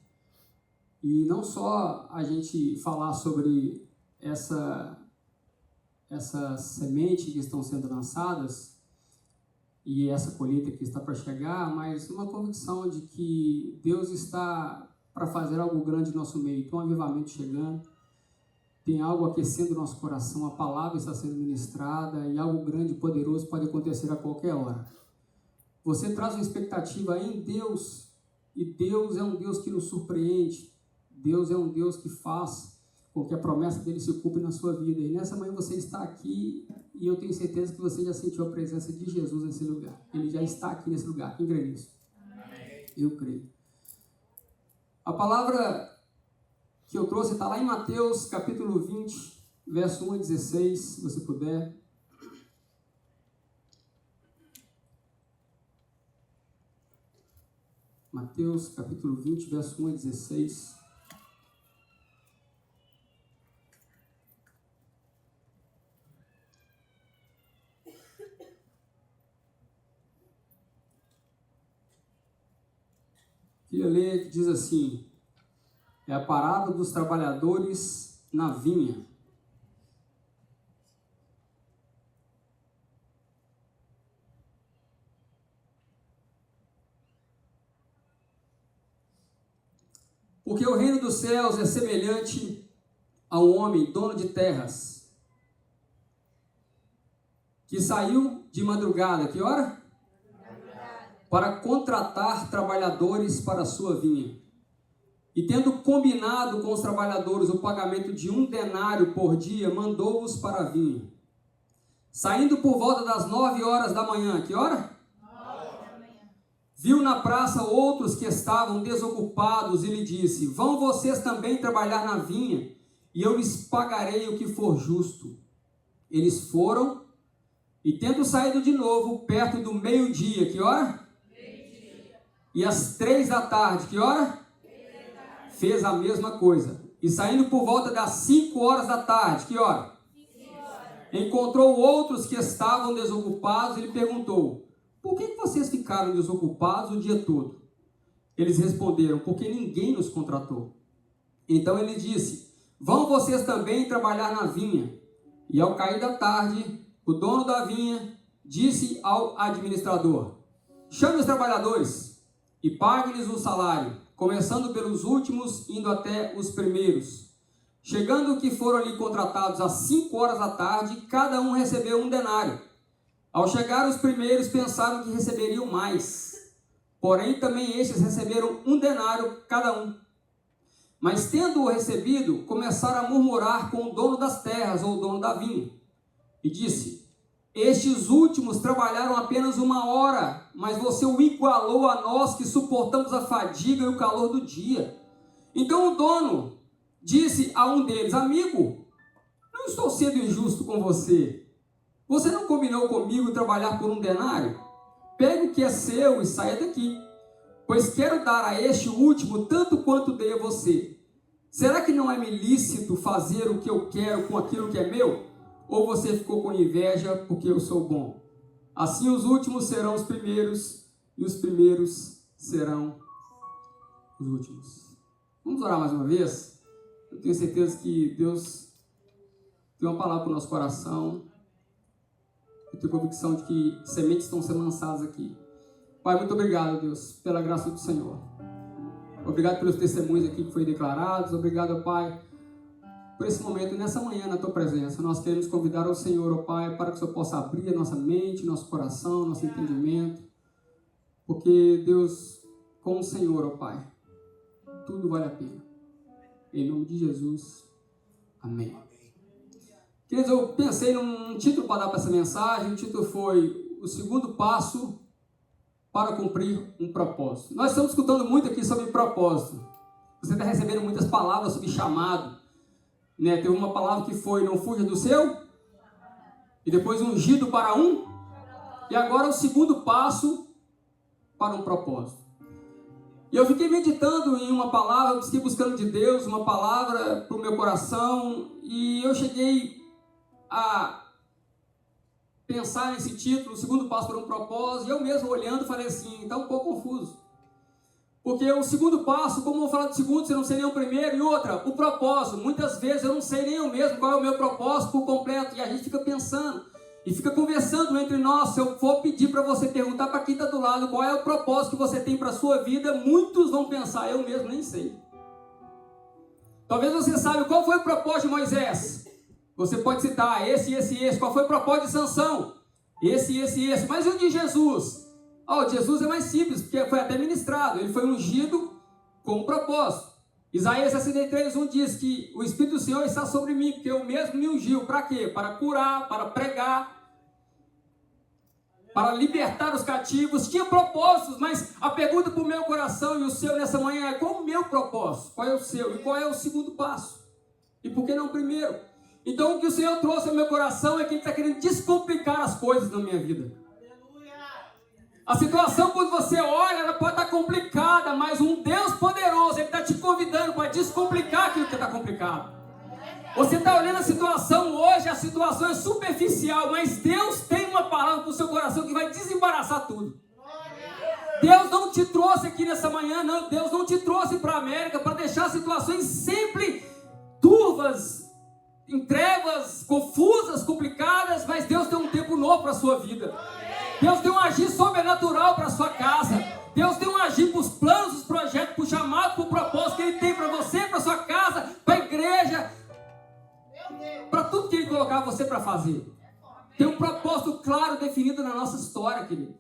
E não só a gente falar sobre essa semente que estão sendo lançadas e essa colheita que está para chegar, mas uma convicção de que Deus está para fazer algo grande no nosso meio. Tem um avivamento chegando, tem algo aquecendo o nosso coração, a palavra está sendo ministrada e algo grande e poderoso pode acontecer a qualquer hora. Você traz uma expectativa em Deus e Deus é um Deus que nos surpreende. Deus é um Deus que faz com que a promessa dele se cumpra na sua vida. E nessa manhã você está aqui e eu tenho certeza que você já sentiu a presença de Jesus nesse lugar. Ele já está aqui nesse lugar. Quem crê nisso? Amém. Eu creio. A palavra que eu trouxe está lá em Mateus, capítulo 20, verso 1 a 16, se você puder. Mateus, capítulo 20, verso 1 a 16. Queria ler que diz assim, é a parábola dos trabalhadores na vinha. Porque o reino dos céus é semelhante a um homem dono de terras, que saiu de madrugada, que hora? Para contratar trabalhadores para a sua vinha. E tendo combinado com os trabalhadores o pagamento de 1 denário por dia, mandou-os para a vinha. Saindo por volta das 9 horas da manhã, que hora? 9 da manhã. Viu na praça outros que estavam desocupados e lhe disse: vão vocês também trabalhar na vinha, e eu lhes pagarei o que for justo. Eles foram, e tendo saído de novo, perto do meio-dia, que hora? Meio-dia. E às 3 da tarde, que hora? 3 da tarde. Fez a mesma coisa. E saindo por volta das 5 horas da tarde, que hora? 5 horas. Encontrou outros que estavam desocupados e lhe perguntou: por que vocês ficaram desocupados o dia todo? Eles responderam: porque ninguém nos contratou. Então ele disse: vão vocês também trabalhar na vinha. E ao cair da tarde, o dono da vinha disse ao administrador: chame os trabalhadores e pague-lhes o salário, começando pelos últimos, indo até os primeiros. Chegando que foram ali contratados às 5 horas da tarde, cada um recebeu 1 denário. Ao chegar os primeiros, pensaram que receberiam mais. Porém, também estes receberam 1 denário cada um. Mas tendo-o recebido, começaram a murmurar com o dono das terras, ou o dono da vinha. E disse: estes últimos trabalharam apenas 1 hora, mas você o igualou a nós que suportamos a fadiga e o calor do dia. Então o dono disse a um deles: amigo, não estou sendo injusto com você. Você não combinou comigo trabalhar por 1 denário? Pegue o que é seu e saia daqui, pois quero dar a este último tanto quanto dei a você. Será que não é me lícito fazer o que eu quero com aquilo que é meu? Ou você ficou com inveja porque eu sou bom? Assim os últimos serão os primeiros, e os primeiros serão os últimos. Vamos orar mais uma vez? Eu tenho certeza que Deus tem uma palavra para o nosso coração. Eu tenho convicção de que sementes estão sendo lançadas aqui. Pai, muito obrigado, Deus, pela graça do Senhor. Obrigado pelos testemunhos aqui que foram declarados. Obrigado, Pai, por esse momento, nessa manhã, na Tua presença. Nós queremos convidar ao Senhor, ó Pai, para que o Senhor possa abrir a nossa mente, nosso coração, nosso entendimento. Porque, Deus, com o Senhor, ó Pai, tudo vale a pena. Em nome de Jesus. Amém. Queridos, eu pensei num título para dar para essa mensagem. O título foi: o segundo passo para cumprir um propósito. Nós estamos escutando muito aqui sobre propósito. Você está recebendo muitas palavras sobre chamado. Né? Teve uma palavra que foi: não fuja do seu. E depois ungido para um. E agora o segundo passo para um propósito. E eu fiquei meditando em uma palavra, eu fiquei buscando de Deus uma palavra para o meu coração. E eu cheguei a pensar nesse título, o segundo passo para um propósito, e eu mesmo olhando falei assim, está um pouco confuso. Porque o segundo passo, como eu vou falar do segundo, você não sei nem o primeiro, e outra, o propósito. Muitas vezes eu não sei nem eu mesmo qual é o meu propósito por completo, e a gente fica pensando, e fica conversando entre nós. Se eu for pedir para você perguntar para quem está do lado qual é o propósito que você tem para a sua vida, muitos vão pensar, eu mesmo nem sei. Talvez você saiba qual foi o propósito de Moisés. Você pode citar esse. Qual foi o propósito de Sansão? Esse. Mas e o de Jesus? O de Jesus é mais simples, porque foi até ministrado. Ele foi ungido com um propósito. Isaías 63:1 diz que o Espírito do Senhor está sobre mim, porque eu mesmo me ungiu. Para quê? Para curar, para pregar, para libertar os cativos. Tinha propósitos, mas a pergunta para o meu coração e o seu nessa manhã é: qual o meu propósito? Qual é o seu? E qual é o segundo passo? E por que não o primeiro? Então o que o Senhor trouxe ao meu coração é que Ele está querendo descomplicar as coisas na minha vida. A situação, quando você olha, ela pode estar complicada, mas um Deus poderoso, Ele está te convidando para descomplicar aquilo que está complicado. Você está olhando a situação hoje, a situação é superficial, mas Deus tem uma palavra para o seu coração que vai desembaraçar tudo. Deus não te trouxe aqui nessa manhã, não. Deus não te trouxe para a América para deixar situações sempre turvas, em trevas, confusas, complicadas, mas Deus tem um tempo novo para a sua vida. Deus tem um agir sobrenatural para a sua casa. Deus tem um agir para os planos, os projetos, para o chamado, para o propósito que Ele tem para você, para a sua casa, para a igreja, para tudo que Ele colocar você para fazer. Tem um propósito claro definido na nossa história, querido.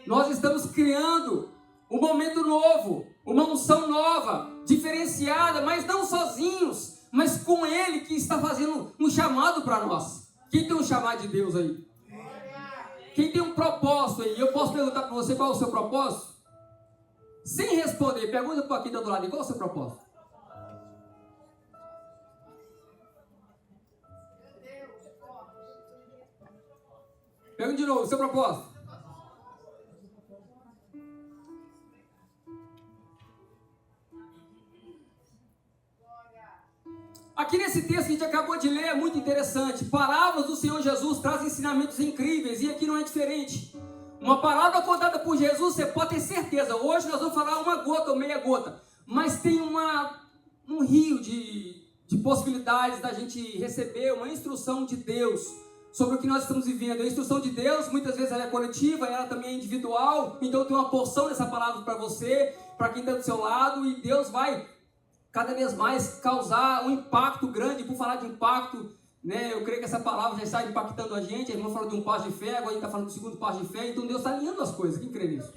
Nós estamos criando um momento novo, uma unção nova, diferenciada, mas não sozinhos, mas com Ele que está fazendo um chamado para nós. Quem tem um chamado de Deus aí? Quem tem um propósito aí? Eu posso perguntar para você qual é o seu propósito? Sem responder, pergunta para quem está do lado, qual é o seu propósito? Pergunta de novo, o seu propósito? Aqui nesse texto que a gente acabou de ler é muito interessante. Parábolas do Senhor Jesus trazem ensinamentos incríveis e aqui não é diferente. Uma parábola contada por Jesus, você pode ter certeza. Hoje nós vamos falar uma gota ou meia gota. Mas tem um rio de possibilidades da gente receber uma instrução de Deus sobre o que nós estamos vivendo. A instrução de Deus, muitas vezes ela é coletiva, ela também é individual. Então tem uma porção dessa palavra para você, para quem está do seu lado. E Deus vai cada vez mais causar um impacto grande. Por falar de impacto, né, eu creio que essa palavra já está impactando a gente. A irmã falou de um passo de fé, agora a gente está falando do segundo passo de fé. Então Deus está alinhando as coisas. Quem crê nisso?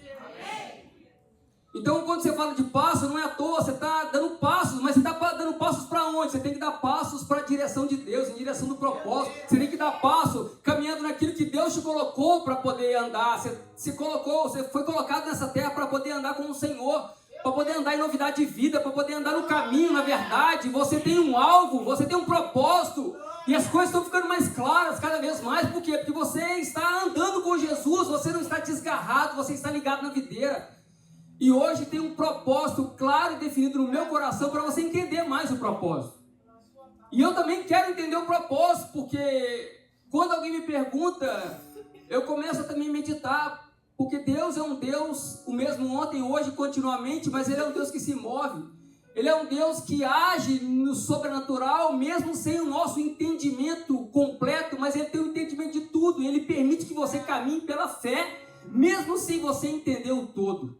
Então quando você fala de passo, não é à toa. Você está dando passos, mas você está dando passos para onde? Você tem que dar passos para a direção de Deus, em direção do propósito. Você tem que dar passo caminhando naquilo que Deus te colocou para poder andar. Você foi colocado nessa terra para poder andar com o Senhor, para poder andar em novidade de vida, para poder andar no caminho, na verdade. Você tem um alvo, você tem um propósito. E as coisas estão ficando mais claras cada vez mais. Por quê? Porque você está andando com Jesus, você não está desgarrado, você está ligado na videira. E hoje tem um propósito claro e definido no meu coração para você entender mais o propósito. E eu também quero entender o propósito, porque quando alguém me pergunta, eu começo a também meditar. Porque Deus é um Deus, o mesmo ontem, hoje, continuamente, mas Ele é um Deus que se move. Ele é um Deus que age no sobrenatural, mesmo sem o nosso entendimento completo, mas Ele tem o entendimento de tudo. Ele permite que você caminhe pela fé, mesmo sem você entender o todo.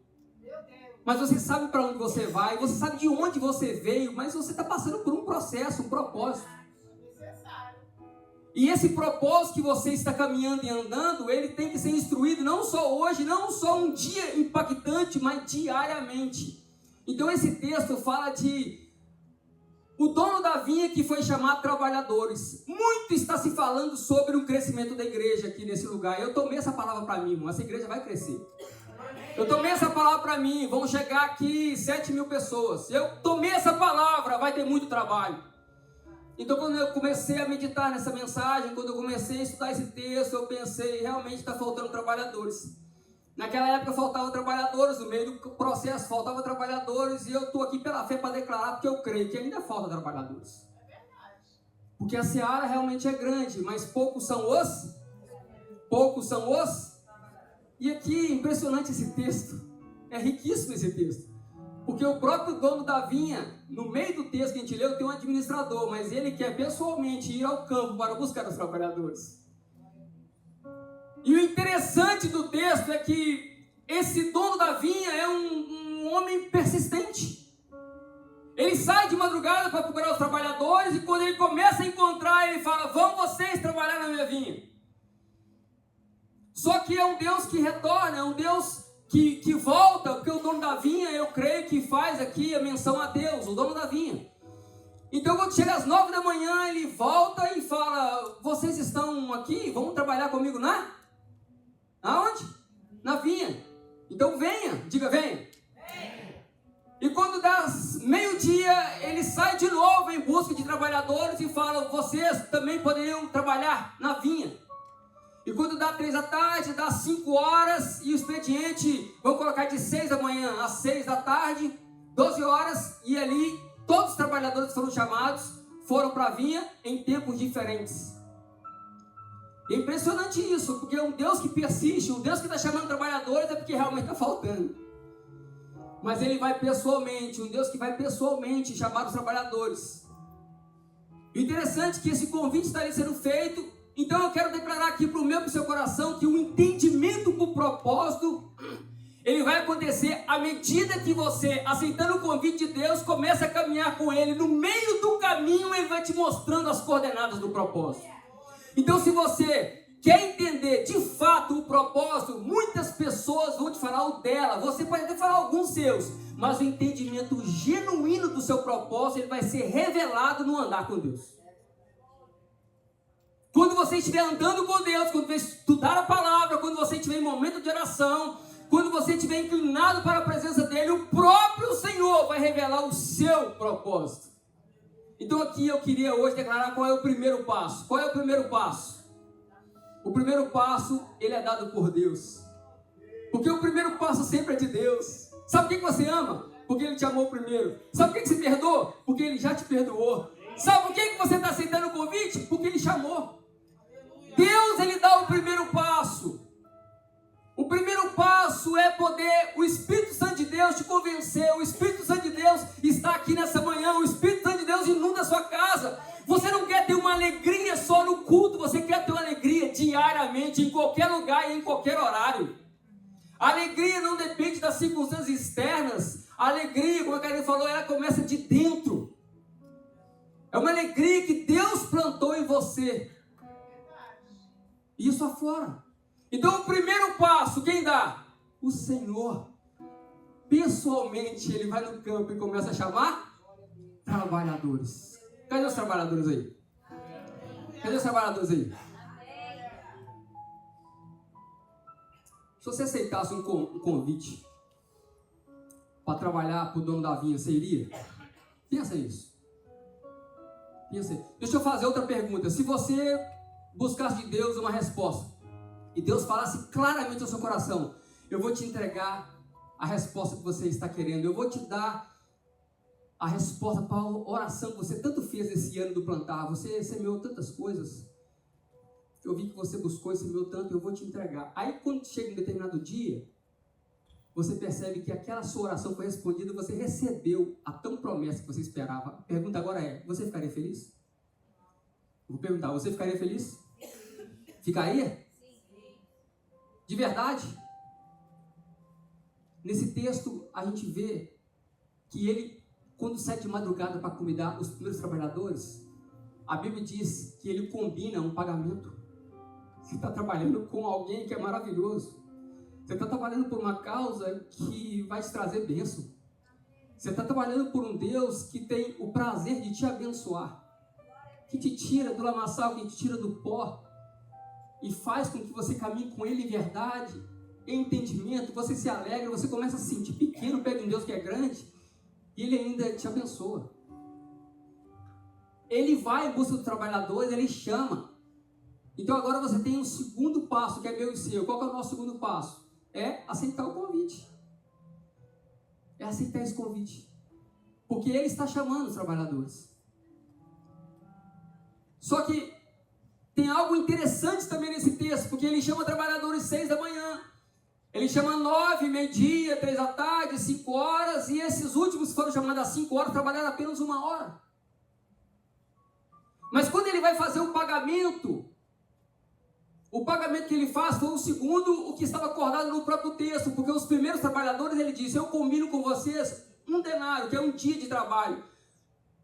Mas você sabe para onde você vai, você sabe de onde você veio, mas você está passando por um processo, um propósito. E esse propósito que você está caminhando e andando, ele tem que ser instruído não só hoje, não só um dia impactante, mas diariamente. Então esse texto fala de o dono da vinha que foi chamado trabalhadores. Muito está se falando sobre o crescimento da igreja aqui nesse lugar. Eu tomei essa palavra para mim, irmão. Essa igreja vai crescer. Eu tomei essa palavra para mim. Vão chegar aqui 7.000 pessoas. Eu tomei essa palavra, vai ter muito trabalho. Então quando eu comecei a meditar nessa mensagem, quando eu comecei a estudar esse texto, eu pensei, realmente está faltando trabalhadores. Naquela época faltavam trabalhadores, no meio do processo faltavam trabalhadores, e eu estou aqui pela fé para declarar, porque eu creio que ainda falta trabalhadores. Porque a seara realmente é grande, mas poucos são os. E aqui, impressionante esse texto, é riquíssimo esse texto. Porque o próprio dono da vinha, no meio do texto que a gente leu, tem um administrador, mas ele quer pessoalmente ir ao campo para buscar os trabalhadores. E o interessante do texto é que esse dono da vinha é um homem persistente. Ele sai de madrugada para procurar os trabalhadores e quando ele começa a encontrar, ele fala, vão vocês trabalhar na minha vinha. Só que é um Deus que retorna, é um Deus que volta, porque o dono da vinha, eu creio que faz aqui a menção a Deus, o dono da vinha. Então quando chega às 9 da manhã, ele volta e fala, vocês estão aqui? Vão trabalhar comigo aonde? Na vinha. Então venha, diga venha. E quando dá meio-dia, ele sai de novo em busca de trabalhadores e fala, vocês também poderiam trabalhar na vinha. E quando dá 3 da tarde, dá 5 horas e o expediente, vamos colocar de 6 da manhã às 6 da tarde, 12 horas, e ali todos os trabalhadores foram chamados, foram para a vinha em tempos diferentes. É impressionante isso, porque é um Deus que persiste, um Deus que está chamando trabalhadores é porque realmente está faltando. Mas Ele vai pessoalmente, um Deus que vai pessoalmente chamar os trabalhadores. O interessante é que esse convite está ali sendo feito. Então eu quero declarar aqui para o meu e para o seu coração que o entendimento para o propósito, ele vai acontecer à medida que você, aceitando o convite de Deus, começa a caminhar com Ele. No meio do caminho, Ele vai te mostrando as coordenadas do propósito. Então se você quer entender de fato o propósito, muitas pessoas vão te falar o dela, você pode até falar alguns seus, mas o entendimento genuíno do seu propósito, ele vai ser revelado no andar com Deus. Quando você estiver andando com Deus, quando você estudar a palavra, quando você estiver em momento de oração, quando você estiver inclinado para a presença dele, o próprio Senhor vai revelar o seu propósito. Então aqui eu queria hoje declarar qual é o primeiro passo. Qual é o primeiro passo? O primeiro passo, ele é dado por Deus. Porque o primeiro passo sempre é de Deus. Sabe por que você ama? Porque Ele te amou primeiro. Sabe por que você perdoa? Porque Ele já te perdoou. Sabe por que você está aceitando o convite? Porque Ele chamou. Deus, Ele dá o primeiro passo. O primeiro passo é poder, o Espírito Santo de Deus te convencer. O Espírito Santo de Deus está aqui nessa manhã. O Espírito Santo de Deus inunda a sua casa. Você não quer ter uma alegria só no culto. Você quer ter uma alegria diariamente, em qualquer lugar e em qualquer horário. A alegria não depende das circunstâncias externas. A alegria, como a Karine falou, ela começa de dentro. É uma alegria que Deus plantou em você. Isso afora. Então o primeiro passo, quem dá? O Senhor. Pessoalmente, Ele vai no campo e começa a chamar trabalhadores. Cadê os trabalhadores aí? Cadê os trabalhadores aí? Se você aceitasse um convite para trabalhar para o dono da vinha, você iria? Pensa nisso. Pensa aí. Deixa eu fazer outra pergunta. Se você buscasse de Deus uma resposta, e Deus falasse claramente ao seu coração, eu vou te entregar a resposta que você está querendo, eu vou te dar a resposta para a oração que você tanto fez esse ano do plantar, você semeou tantas coisas, eu vi que você buscou e semeou tanto, eu vou te entregar. Aí quando chega um determinado dia, você percebe que aquela sua oração foi respondida, você recebeu a tão promessa que você esperava. A pergunta agora é, você ficaria feliz? Vou perguntar, você ficaria feliz? Ficaria? De verdade? Nesse texto a gente vê que ele, quando sai de madrugada para convidar os primeiros trabalhadores, a Bíblia diz que ele combina um pagamento. Você está trabalhando com alguém que é maravilhoso. Você está trabalhando por uma causa que vai te trazer bênção. Você está trabalhando por um Deus que tem o prazer de te abençoar, que te tira do lamaçal, que te tira do pó e faz com que você caminhe com Ele em verdade, em entendimento. Você se alegra, você começa a se sentir pequeno perto de um Deus que é grande e Ele ainda te abençoa. Ele vai em busca dos trabalhadores, Ele chama. Então agora você tem um segundo passo que é meu e seu. Qual que é o nosso segundo passo? É aceitar o convite. É aceitar esse convite. Porque Ele está chamando os trabalhadores. Só que tem algo interessante também nesse texto, porque Ele chama trabalhadores 6 da manhã. Ele chama 9, meio-dia, 3 da tarde, 5 horas, e esses últimos que foram chamados às 5 horas trabalharam apenas 1 hora. Mas quando Ele vai fazer o pagamento que Ele faz foi o segundo, o que estava acordado no próprio texto, porque os primeiros trabalhadores, Ele disse, eu combino com vocês 1 denário, que é um dia de trabalho.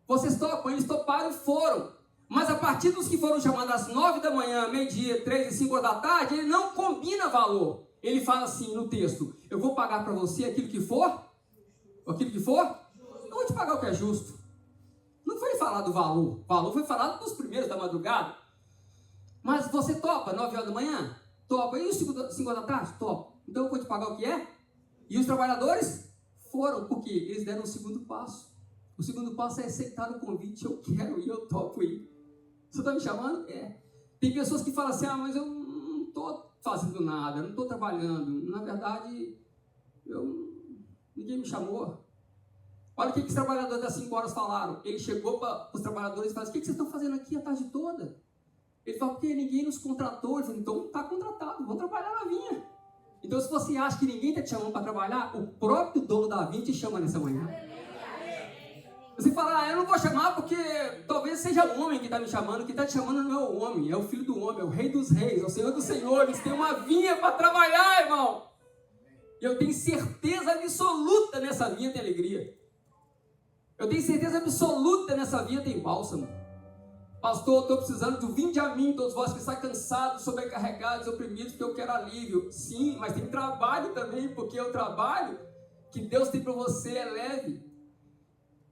Vocês topam? Eles toparam e foram. Mas a partir dos que foram chamados às 9 da manhã, meio-dia, 3 e 5 horas da tarde, Ele não combina valor. Ele fala assim no texto, eu vou pagar para você aquilo que for, eu vou te pagar o que é justo. Não foi falado do valor, o valor foi falado dos primeiros da madrugada. Mas você topa 9 horas da manhã? Topa. E os 5 horas da tarde? Topa. Então eu vou te pagar o que é? E os trabalhadores foram, porque eles deram o segundo passo. O segundo passo é aceitar o convite, eu quero e eu topo ir. Você está me chamando? É. Tem pessoas que falam assim, mas eu não estou fazendo nada, eu não estou trabalhando. Na verdade, ninguém me chamou. Olha o que os trabalhadores das 5 horas falaram. Ele chegou para os trabalhadores e falou, o que vocês estão fazendo aqui a tarde toda? Ele falou, porque ninguém nos contratou. Ele falou, então está contratado, vou trabalhar na vinha. Então se você acha que ninguém está te chamando para trabalhar, o próprio dono da vinha te chama nessa manhã. Você fala, eu não vou chamar porque talvez seja o homem que está me chamando. Quem está te chamando não é o homem, é o filho do homem, é o rei dos reis, é o senhor dos senhores. Tem uma vinha para trabalhar, irmão. E eu tenho certeza absoluta nessa vinha tem alegria. Eu tenho certeza absoluta nessa vinha tem bálsamo. pastor, estou precisando do vinde a mim, todos vós que estão cansados, sobrecarregados, oprimidos, porque eu quero alívio. Sim, mas tem trabalho também, porque o trabalho que Deus tem para você é leve.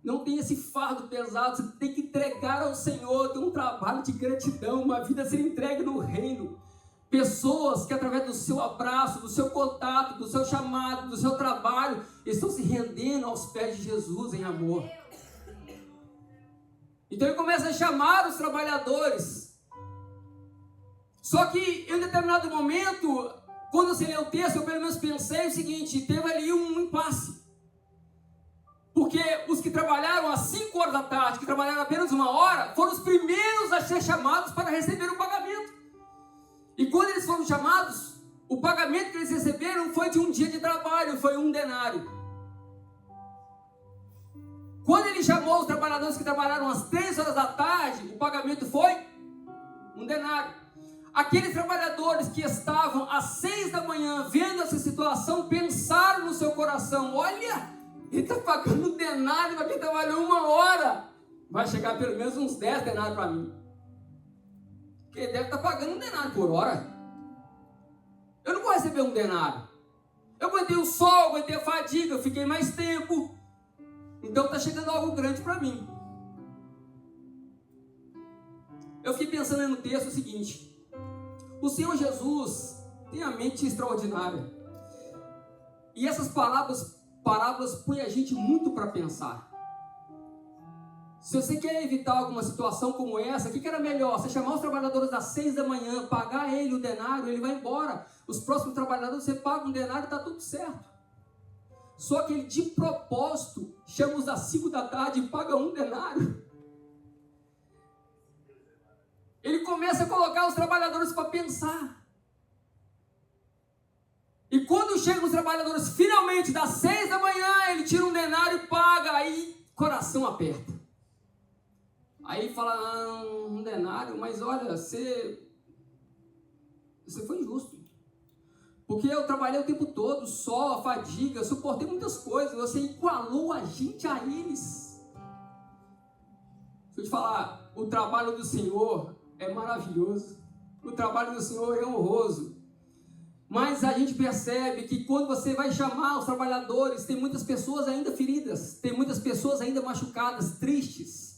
Não tem esse fardo pesado, você tem que entregar ao Senhor, tem um trabalho de gratidão, uma vida a ser entregue no reino. Pessoas que através do seu abraço, do seu contato, do seu chamado, do seu trabalho, estão se rendendo aos pés de Jesus em amor. Então ele começa a chamar os trabalhadores. Só que em um determinado momento, quando você lê o texto, eu pelo menos pensei o seguinte, teve ali um impasse. Porque os que trabalharam às 5 horas da tarde, que trabalharam apenas 1 hora, foram os primeiros a ser chamados para receber o pagamento. E quando eles foram chamados, o pagamento que eles receberam foi de um dia de trabalho, foi 1 denário. Quando ele chamou os trabalhadores que trabalharam às 3 horas da tarde, o pagamento foi 1 denário. Aqueles trabalhadores que estavam às 6 da manhã vendo essa situação, pensaram no seu coração, olha, ele está pagando 1 denário para quem trabalhou 1 hora. Vai chegar pelo menos uns 10 denários para mim. Porque ele deve estar pagando 1 denário por hora. Eu não vou receber 1 denário. Eu aguentei o sol, aguentei a fadiga, eu fiquei mais tempo. Então está chegando algo grande para mim. Eu fiquei pensando no texto o seguinte. O Senhor Jesus tem a mente extraordinária. E essas parábolas põem a gente muito para pensar. Se você quer evitar alguma situação como essa, o que era melhor? Você chamar os trabalhadores às 6 da manhã, pagar ele o denário, ele vai embora. Os próximos trabalhadores, você paga 1 denário e está tudo certo. Só que ele de propósito chama os às 5 da tarde e paga 1 denário. Ele começa a colocar os trabalhadores para pensar. E quando chegam os trabalhadores finalmente das 6 da manhã, ele tira 1 denário e paga, aí coração aperta. Aí fala, 1 denário, mas olha, você foi injusto. Porque eu trabalhei o tempo todo, sol, a fadiga, suportei muitas coisas, você igualou a gente a eles. Deixa eu te falar, o trabalho do Senhor é maravilhoso, o trabalho do Senhor é honroso. Mas a gente percebe que quando você vai chamar os trabalhadores, tem muitas pessoas ainda feridas, tem muitas pessoas ainda machucadas, tristes.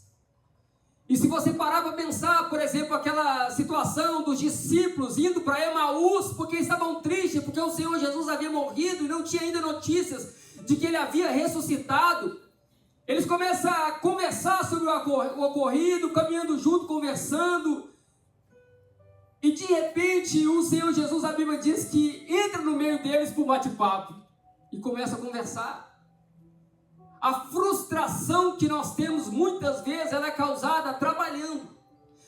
E se você parar para pensar, por exemplo, aquela situação dos discípulos indo para Emaús, porque estavam tristes, porque o Senhor Jesus havia morrido e não tinha ainda notícias de que ele havia ressuscitado, eles começam a conversar sobre o ocorrido, caminhando junto, conversando, e de repente o Senhor Jesus, a Bíblia diz que entra no meio deles para um bate-papo, e começa a conversar. A frustração que nós temos muitas vezes, ela é causada trabalhando.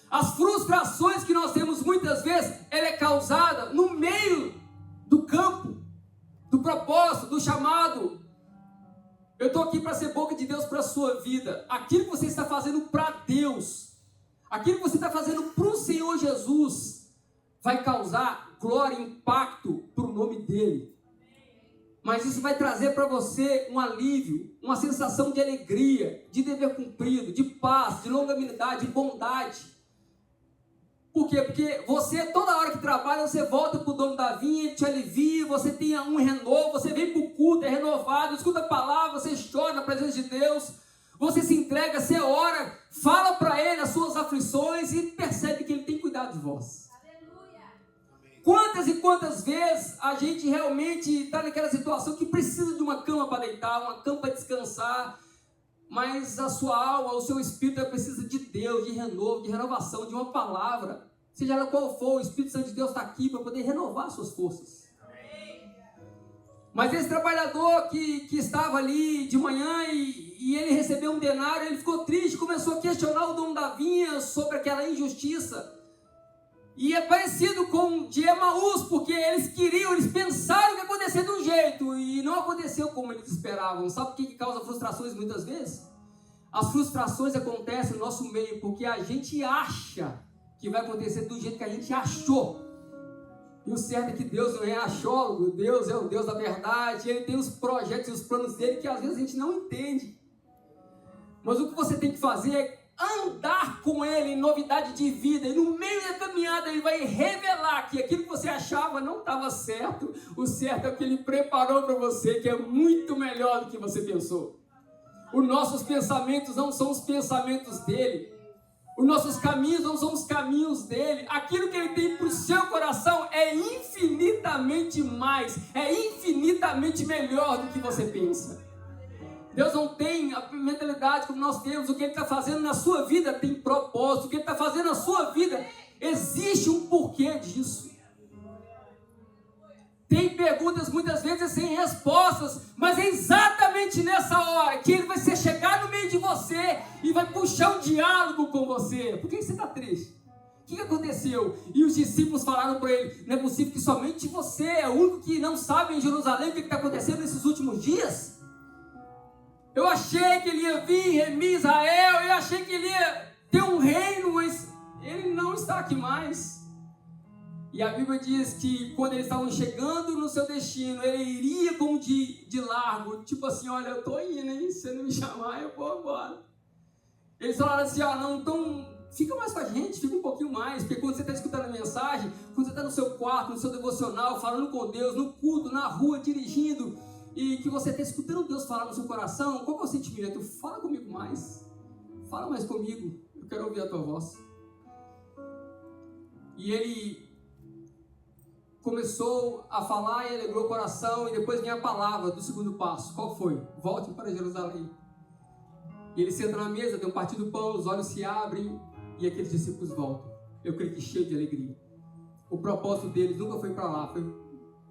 As frustrações que nós temos muitas vezes, ela é causada no meio do campo, do propósito, do chamado. Eu estou aqui para ser boca de Deus para a sua vida. Aquilo que você está fazendo para Deus, aquilo que você está fazendo para o Senhor Jesus, vai causar glória e impacto para o nome dEle. Mas isso vai trazer para você um alívio, uma sensação de alegria, de dever cumprido, de paz, de longanimidade, de bondade. Por quê? Porque você, toda hora que trabalha, você volta para o dono da vinha, te alivia, você tem um renovo, você vem para o culto, é renovado, escuta a palavra, você chora na presença de Deus, você se entrega, você ora, fala para Ele as suas aflições e percebe que Ele tem cuidado de vós. Quantas e quantas vezes a gente realmente está naquela situação que precisa de uma cama para deitar, uma cama para descansar, mas a sua alma, o seu espírito precisa de Deus, de renovo, de renovação, de uma palavra. Seja ela qual for, o Espírito Santo de Deus está aqui para poder renovar suas forças. Mas esse trabalhador que estava ali de manhã e ele recebeu 1 denário, ele ficou triste, começou a questionar o dono da vinha sobre aquela injustiça. E é parecido com o de Emaús, porque eles pensaram que ia acontecer de um jeito, e não aconteceu como eles esperavam. Sabe o que causa frustrações muitas vezes? As frustrações acontecem no nosso meio, porque a gente acha que vai acontecer do jeito que a gente achou. E o certo é que Deus não é achólogo, Deus é o Deus da verdade, Ele tem os projetos e os planos dEle que às vezes a gente não entende. Mas o que você tem que fazer é andar com Ele em novidade de vida, e no meio da caminhada Ele vai revelar que aquilo que você achava não estava certo, o certo é o que Ele preparou para você, que é muito melhor do que você pensou. Os nossos pensamentos não são os pensamentos dele, os nossos caminhos não são os caminhos dele, aquilo que Ele tem para o seu coração é infinitamente mais, é infinitamente melhor do que você pensa. Deus não tem a mentalidade como nós temos. O que Ele está fazendo na sua vida tem propósito. O que Ele está fazendo na sua vida, existe um porquê disso. Tem perguntas muitas vezes sem respostas, mas é exatamente nessa hora que Ele vai chegar no meio de você e vai puxar um diálogo com você. Por que você está triste? O que aconteceu? E os discípulos falaram para Ele: não é possível que somente você é o único que não sabe em Jerusalém o que está acontecendo nesses últimos dias? Eu achei que Ele ia vir remir Israel, eu achei que Ele ia ter um reino, mas Ele não está aqui mais. E a Bíblia diz que quando eles estavam chegando no seu destino, Ele iria como de largo, tipo assim: olha, eu estou indo, hein? Se você não me chamar, eu vou embora. Eles falaram assim: ó, não, então fica mais com a gente, fica um pouquinho mais, porque quando você está escutando a mensagem, quando você está no seu quarto, no seu devocional, falando com Deus, no culto, na rua, dirigindo, e que você está escutando Deus falar no seu coração, qual que é o sentimento? Fala comigo mais. Fala mais comigo. Eu quero ouvir a tua voz. E Ele começou a falar e alegrou o coração. E depois vem a palavra do segundo passo. Qual foi? Voltem para Jerusalém. E Ele senta na mesa, tem um partido do pão, os olhos se abrem e aqueles discípulos voltam. Eu creio que cheio de alegria. O propósito deles nunca foi para lá, foi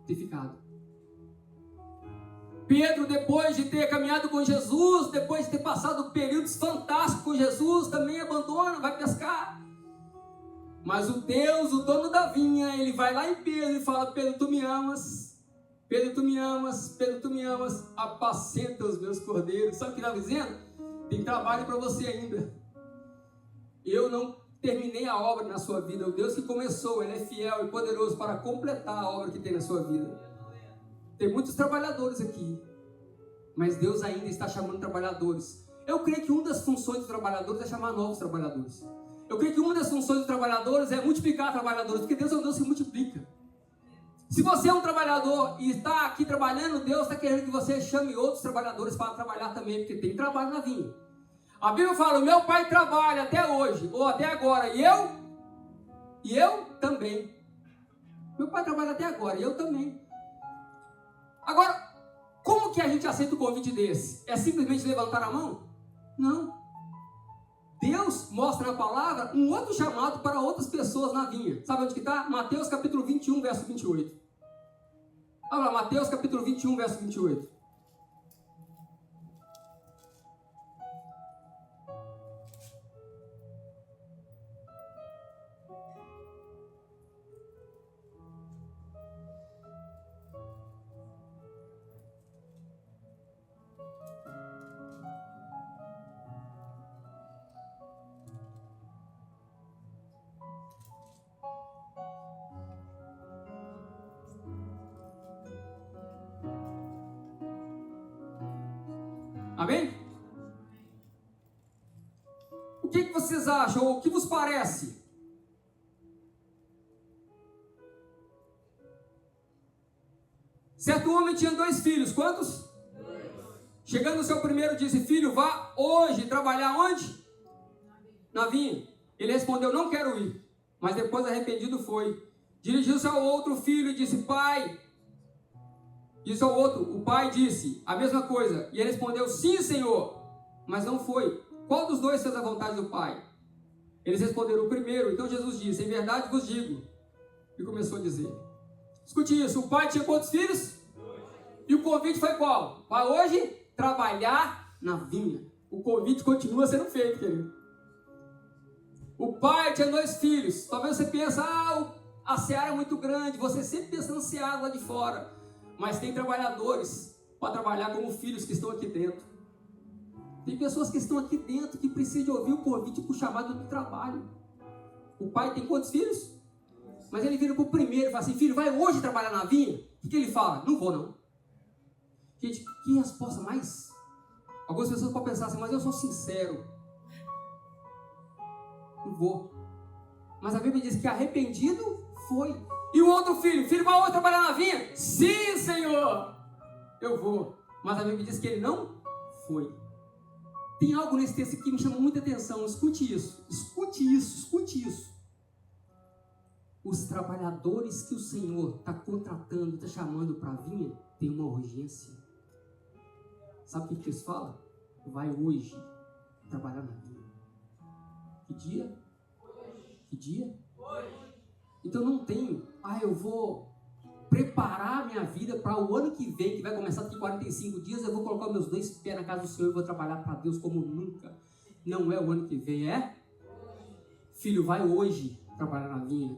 ter ficado. Pedro, depois de ter caminhado com Jesus, depois de ter passado períodos fantásticos com Jesus, também abandona, vai pescar. Mas o Deus, o dono da vinha, Ele vai lá em Pedro e fala: Pedro, tu me amas? Pedro, tu me amas? Pedro, tu me amas? Apacenta os meus cordeiros. Sabe o que ele está dizendo? Tem trabalho para você ainda. Eu não terminei a obra na sua vida. O Deus que começou, Ele é fiel e poderoso para completar a obra que tem na sua vida. Tem muitos trabalhadores aqui, mas Deus ainda está chamando trabalhadores. Eu creio que uma das funções dos trabalhadores é chamar novos trabalhadores. Eu creio que uma das funções dos trabalhadores é multiplicar trabalhadores, porque Deus é um Deus que multiplica. Se você é um trabalhador e está aqui trabalhando, Deus está querendo que você chame outros trabalhadores para trabalhar também, porque tem trabalho na vinha. A Bíblia fala: o meu pai trabalha até hoje, ou até agora, e eu também. Meu pai trabalha até agora, e eu também. Agora, como que a gente aceita um convite desse? É simplesmente levantar a mão? Não. Deus mostra na palavra um outro chamado para outras pessoas na vinha. Sabe onde que está? Mateus capítulo 21, verso 28. Olha lá, Mateus capítulo 21, verso 28. Amém? O que vocês acham? Ou o que vos parece? Certo homem tinha 2 filhos. Quantos? 2. Chegando o seu primeiro, disse: filho, vá hoje trabalhar onde? Na vinha. Ele respondeu: não quero ir. Mas depois arrependido foi. Dirigiu-se ao outro filho e disse: pai. Disse ao outro, o pai disse a mesma coisa. E ele respondeu: sim, senhor. Mas não foi. Qual dos dois fez a vontade do pai? Eles responderam: o primeiro. Então Jesus disse: em verdade vos digo. E começou a dizer. Escute isso. O pai tinha quantos filhos? 2. E o convite foi qual? Vai hoje trabalhar na vinha. O convite continua sendo feito, querido. O pai tinha 2 filhos. Talvez você pense: a seara é muito grande. Você sempre pensa na seara lá de fora. Mas tem trabalhadores para trabalhar como filhos que estão aqui dentro. Tem pessoas que estão aqui dentro que precisam de ouvir o convite para o chamado do trabalho. O pai tem quantos filhos? Mas ele vira para o primeiro e fala assim: filho, vai hoje trabalhar na vinha? O que ele fala? Não vou não. Gente, que resposta mais? Algumas pessoas podem pensar assim: mas eu sou sincero. Não vou. Mas a Bíblia diz que arrependido foi. E o outro filho vai hoje trabalhar na vinha? Sim, Senhor, eu vou. Mas a Bíblia diz que ele não foi. Tem algo nesse texto que me chama muita atenção. Escute isso. Os trabalhadores que o Senhor está contratando, está chamando para a vinha, tem uma urgência. Sabe o que eles falam? Vai hoje trabalhar na vinha. Que dia? Que dia? Hoje. Então não tem, eu vou preparar minha vida para o ano que vem, que vai começar daqui 45 dias, eu vou colocar meus 2 pés na casa do Senhor e vou trabalhar para Deus como nunca. Não é o ano que vem, é? Filho, vai hoje trabalhar na vinha.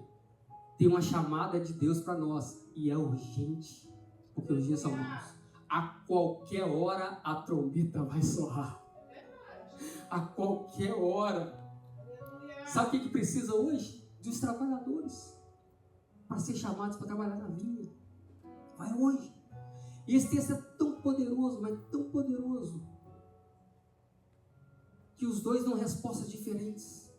Tem uma chamada de Deus para nós e é urgente, porque os dias são maus. A qualquer hora a trombeta vai soar. A qualquer hora. Sabe o que precisa hoje? Dos trabalhadores. Para ser chamados para trabalhar na vinha. Vai hoje. E esse texto é tão poderoso, mas tão poderoso, que os dois dão respostas diferentes.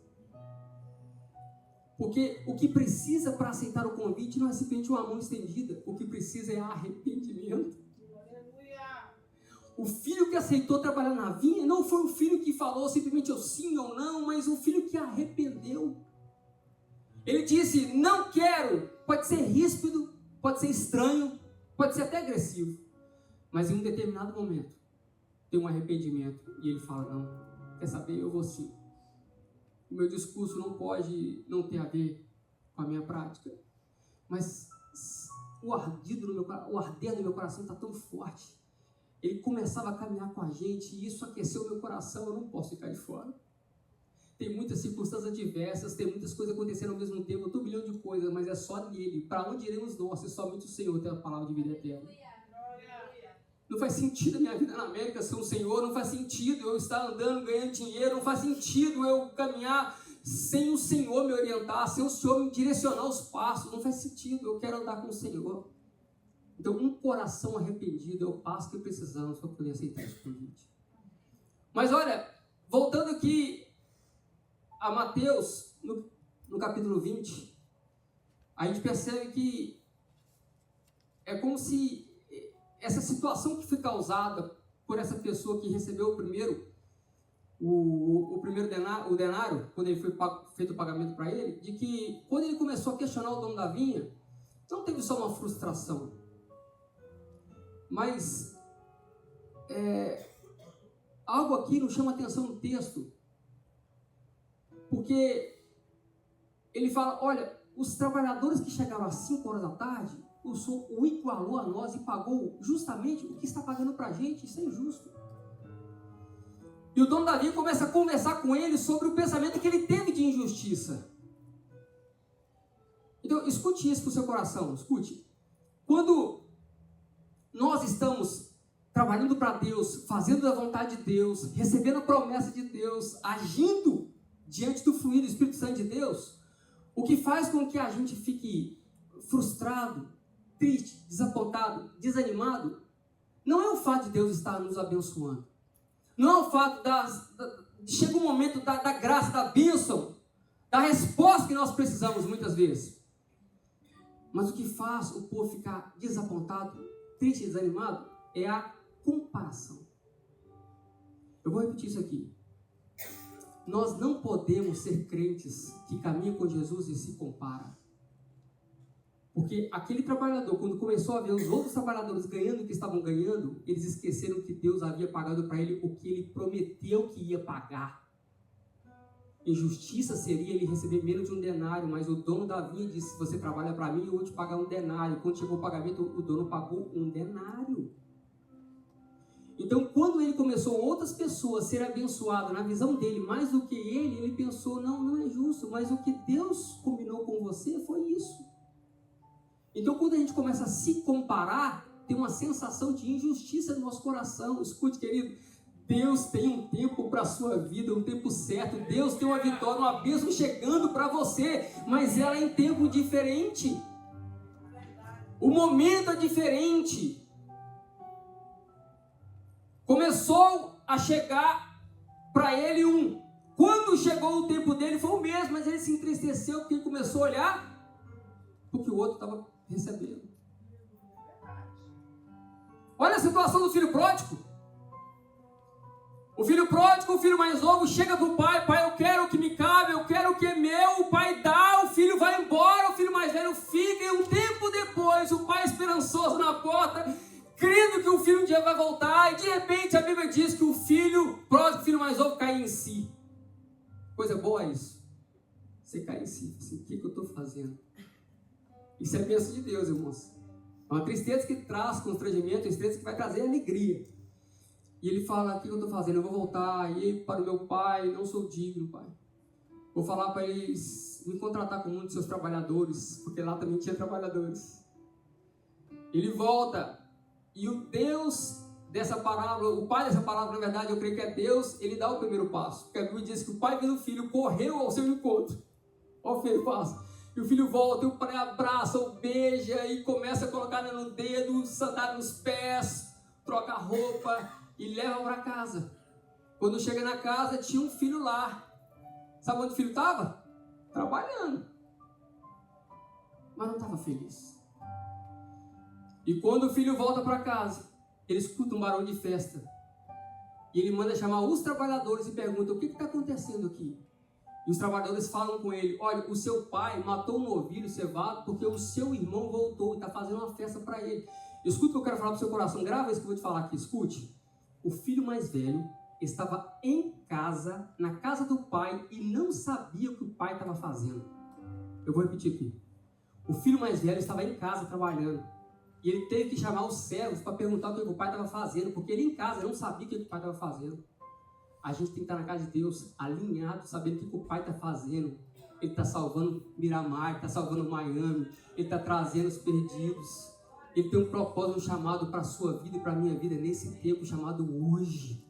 Porque o que precisa para aceitar o convite não é simplesmente uma mão estendida. O que precisa é arrependimento. O filho que aceitou trabalhar na vinha não foi o filho que falou simplesmente sim ou não, mas o filho que arrependeu. Ele disse, não quero. Pode ser ríspido, pode ser estranho, pode ser até agressivo. Mas em um determinado momento, tem um arrependimento. E ele fala, não, quer saber, eu vou sim. O meu discurso não pode não ter a ver com a minha prática. Mas o arder do meu coração está tão forte. Ele começava a caminhar com a gente e isso aqueceu o meu coração. Eu não posso ficar de fora. Tem muitas circunstâncias diversas, tem muitas coisas acontecendo ao mesmo tempo, um bilhão de coisas, mas é só nele. Para onde iremos nós? Se somente o Senhor tem a palavra de vida eterna. Não faz sentido a minha vida na América ser um Senhor, não faz sentido eu estar andando, ganhando dinheiro, não faz sentido eu caminhar sem o Senhor me orientar, sem o Senhor me direcionar os passos, não faz sentido, eu quero andar com o Senhor. Então, um coração arrependido é o passo que precisamos para poder aceitar esse convite. Mas olha, voltando aqui a Mateus, no capítulo 20, a gente percebe que é como se essa situação que foi causada por essa pessoa que recebeu o denário, quando ele foi feito o pagamento para ele, de que quando ele começou a questionar o dono da vinha, não teve só uma frustração, mas algo aqui nos chama atenção no texto, porque ele fala, olha, os trabalhadores que chegaram às 5 horas da tarde, o Senhor o igualou a nós e pagou justamente o que está pagando para a gente. Isso é injusto. E o dono da vinha começa a conversar com ele sobre o pensamento que ele teve de injustiça. Então, escute isso para o seu coração, escute. Quando nós estamos trabalhando para Deus, fazendo a vontade de Deus, recebendo a promessa de Deus, agindo diante do fluir do Espírito Santo de Deus, o que faz com que a gente fique frustrado, triste, desapontado, desanimado, não é o fato de Deus estar nos abençoando. Não é o fato chega um momento da graça, da bênção, da resposta que nós precisamos muitas vezes. Mas o que faz o povo ficar desapontado, triste e desanimado é a comparação. Eu vou repetir isso aqui. Nós não podemos ser crentes que caminham com Jesus e se comparam. Porque aquele trabalhador, quando começou a ver os outros trabalhadores ganhando o que estavam ganhando, eles esqueceram que Deus havia pagado para ele o que ele prometeu que ia pagar. Injustiça seria ele receber menos de um denário, mas o dono da vinha disse, se você trabalha para mim, eu vou te pagar um denário. Quando chegou o pagamento, o dono pagou um denário. Então, quando ele começou outras pessoas a serem abençoadas na visão dele, mais do que ele pensou, não é justo, mas o que Deus combinou com você foi isso. Então, quando a gente começa a se comparar, tem uma sensação de injustiça no nosso coração. Escute, querido, Deus tem um tempo para a sua vida, um tempo certo. Deus tem uma vitória, uma bênção chegando para você, mas ela é em tempo diferente. O momento é diferente. Começou a chegar para ele Quando chegou o tempo dele, foi o mesmo, mas ele se entristeceu porque ele começou a olhar porque o outro estava recebendo. Olha a situação do filho pródigo. O filho pródigo, o filho mais novo, chega para o pai: pai, eu quero o que me cabe, eu quero o que é meu. O pai dá, o filho vai embora, o filho mais velho fica, e um tempo depois, o pai esperançoso na porta, crendo que o filho um dia vai voltar, e de repente a Bíblia diz que o filho pródigo, o filho mais novo, cai em si. Coisa boa é isso. Você cai em si, assim, o que eu estou fazendo? Isso é bênção de Deus, irmãos. É uma tristeza que traz constrangimento, tristeza que vai trazer alegria. E ele fala: o que eu estou fazendo? Eu vou voltar aí para o meu pai, não sou digno, pai. Vou falar para eles me contratar como um de seus trabalhadores, porque lá também tinha trabalhadores. Ele volta, e o Deus dessa parábola, o pai dessa parábola, na verdade, eu creio que é Deus, ele dá o primeiro passo. Porque a Bíblia diz que o pai vendo o filho correu ao seu encontro. Olha o que ele faz. E o filho volta, e o pai abraça, o beija, e começa a colocar no dedo, sandália nos pés, troca a roupa e leva para casa. Quando chega na casa, tinha um filho lá. Sabe onde o filho estava? Trabalhando. Mas não estava feliz. E quando o filho volta para casa, ele escuta um barulho de festa. E ele manda chamar os trabalhadores e pergunta: o que está acontecendo aqui? E os trabalhadores falam com ele: olha, o seu pai matou um novilho cevado porque o seu irmão voltou e está fazendo uma festa para ele. Escuta o que eu quero falar para o seu coração. Grava isso que eu vou te falar aqui. Escute. O filho mais velho estava em casa, na casa do pai, e não sabia o que o pai estava fazendo. Eu vou repetir aqui. O filho mais velho estava em casa trabalhando. E ele teve que chamar os servos para perguntar o que o pai estava fazendo, porque ele em casa não sabia o que o pai estava fazendo. A gente tem que estar na casa de Deus, alinhado, sabendo o que o pai está fazendo. Ele está salvando Miramar, está salvando Miami, ele está trazendo os perdidos. Ele tem um propósito, um chamado para a sua vida e para a minha vida nesse tempo chamado hoje.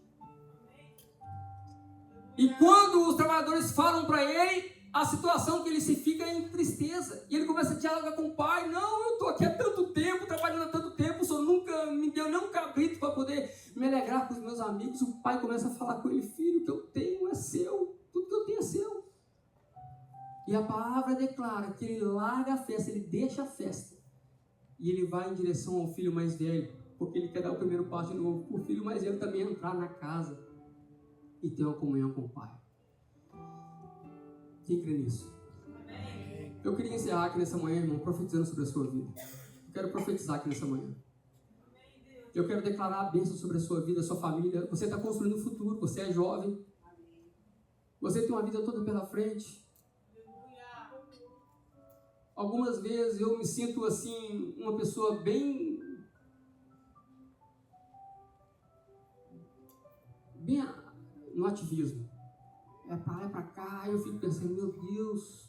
E quando os trabalhadores falam para ele a situação, que ele se fica em tristeza. E ele começa a dialogar com o pai: não, eu estou aqui há tanto tempo, trabalhando há tanto tempo, o senhor nunca me deu nem um cabrito para poder me alegrar com os meus amigos. O pai começa a falar com ele: filho, o que eu tenho é seu, tudo que eu tenho é seu. E a palavra declara que ele larga a festa, ele deixa a festa. E ele vai em direção ao filho mais velho, porque ele quer dar o primeiro passo de novo. O filho mais velho também entrar na casa e ter uma comunhão com o pai. Quem crê nisso? Amém. Eu queria encerrar aqui nessa manhã, irmão, profetizando sobre a sua vida. Eu quero profetizar aqui nessa manhã. Eu quero declarar a bênção sobre a sua vida, a sua família. Você está construindo um futuro, você é jovem. Você tem uma vida toda pela frente. Algumas vezes eu me sinto assim, uma pessoa bem no ativismo. É para lá, é para cá, eu fico pensando: meu Deus.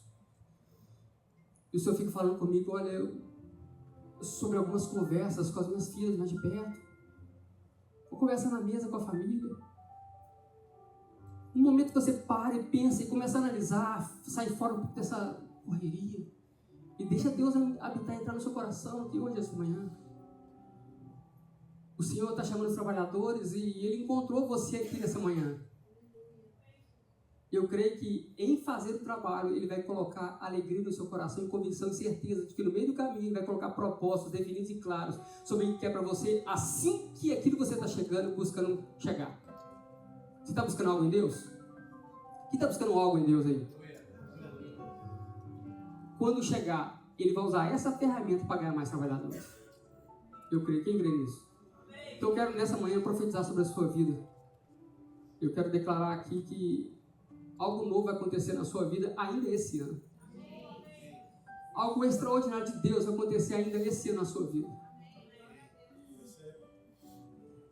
E o Senhor fica falando comigo: olha, sobre algumas conversas com as minhas filhas mais de perto. Vou conversar na mesa com a família. No momento que você para e pensa e começa a analisar, sai fora dessa correria. E deixa Deus habitar, entrar no seu coração aqui hoje, essa manhã. O Senhor está chamando os trabalhadores e Ele encontrou você aqui nessa manhã. Eu creio que em fazer o trabalho, Ele vai colocar alegria no seu coração, convicção e certeza de que no meio do caminho Ele vai colocar propósitos definidos e claros sobre o que é para você, assim que aquilo que você está chegando, buscando chegar. Você está buscando algo em Deus? Quem está buscando algo em Deus aí? Quando chegar, Ele vai usar essa ferramenta para ganhar mais trabalhadores. Eu creio. Quem crê nisso? Então eu quero nessa manhã profetizar sobre a sua vida. Eu quero declarar aqui que algo novo vai acontecer na sua vida ainda esse ano. Algo extraordinário de Deus vai acontecer ainda esse ano na sua vida.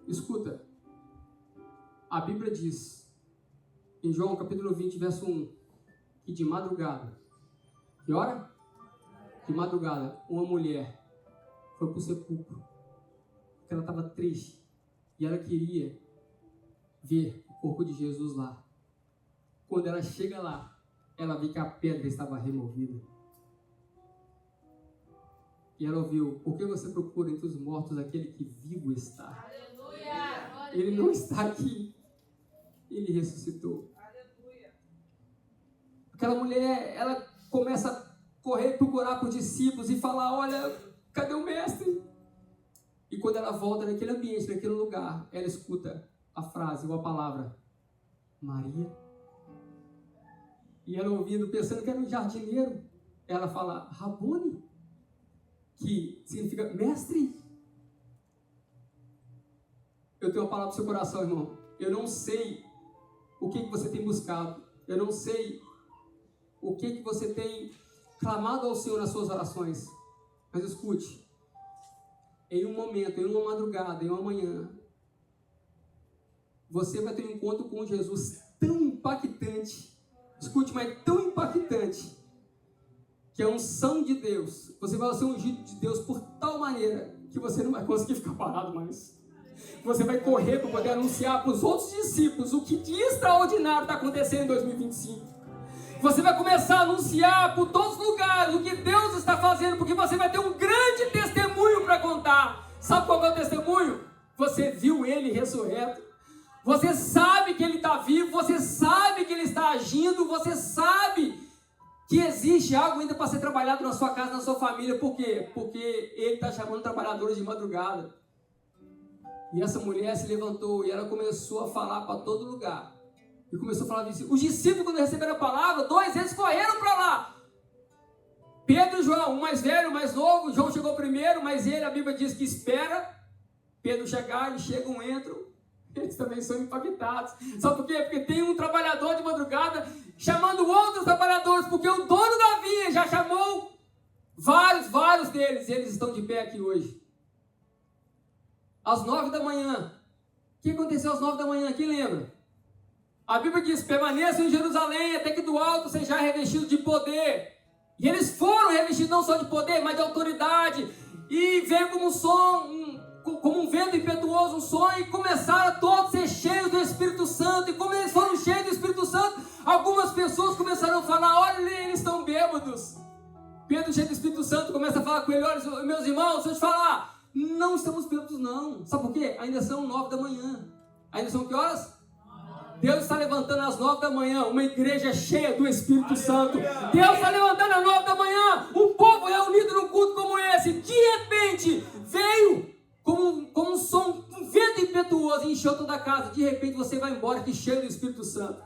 Escuta. A Bíblia diz, em João capítulo 20, verso 1, que de madrugada, que hora? De madrugada, uma mulher foi para o sepulcro, porque ela estava triste, e ela queria ver o corpo de Jesus lá. Quando ela chega lá, ela vê que a pedra estava removida. E ela ouviu: por que você procura entre os mortos aquele que vivo está? Aleluia! Ele não está aqui. Ele ressuscitou. Aleluia! Aquela mulher, ela começa a correr, procurar por discípulos e falar, olha, cadê o mestre? E quando ela volta naquele ambiente, naquele lugar, ela escuta a frase ou a palavra, Maria. E ela ouvindo, pensando que era um jardineiro, ela fala, Rabone, que significa mestre. Eu tenho uma palavra para o seu coração, irmão. Eu não sei o que você tem buscado. Eu não sei o que você tem clamado ao Senhor nas suas orações. Mas escute, em um momento, em uma madrugada, em uma manhã, você vai ter um encontro com Jesus tão impactante. Escute, mas tão impactante, que a unção de Deus, você vai ser ungido de Deus por tal maneira que você não vai conseguir ficar parado mais. Você vai correr para poder anunciar para os outros discípulos o que de extraordinário está acontecendo em 2025. Você vai começar a anunciar por todos os lugares o que Deus está fazendo, porque você vai ter um grande testemunho para contar. Sabe qual é o testemunho? Você viu Ele ressurreto. Você sabe que Ele está vivo, você sabe que Ele está agindo, você sabe que existe algo ainda para ser trabalhado na sua casa, na sua família. Por quê? Porque Ele está chamando trabalhadores de madrugada. E essa mulher se levantou e ela começou a falar para todo lugar. E começou a falar disso. Os discípulos, quando receberam a palavra, 2 deles correram para lá. Pedro e João, um mais velho, um mais novo. João chegou primeiro, mas ele, a Bíblia diz que espera Pedro chegar, eles chegam, entram. Eles também são impactados. Sabe por quê? Porque tem um trabalhador de madrugada chamando outros trabalhadores, porque o dono da vinha já chamou vários deles. E eles estão de pé aqui hoje. Às 9 da manhã. O que aconteceu às 9 da manhã? Quem lembra? A Bíblia diz, permaneçam em Jerusalém até que do alto seja revestido de poder. E eles foram revestidos não só de poder, mas de autoridade. E veio como um som, como um vento impetuoso, um som, e começaram todos a ser cheios do Espírito Santo. E como eles foram cheios do Espírito Santo, algumas pessoas começaram a falar, olha, eles estão bêbados. Pedro, cheio do Espírito Santo, começa a falar com ele, olha, meus irmãos, deixa eu te falar, não estamos bêbados não. Sabe por quê? Ainda são 9 da manhã. Ainda são que horas? Deus está levantando às 9 da manhã uma igreja cheia do Espírito Santo. Deus está levantando às 9 da manhã um povo reunido num culto como esse. De repente, veio como um som, um vento impetuoso e encheu toda a casa. De repente, você vai embora aqui cheio do Espírito Santo.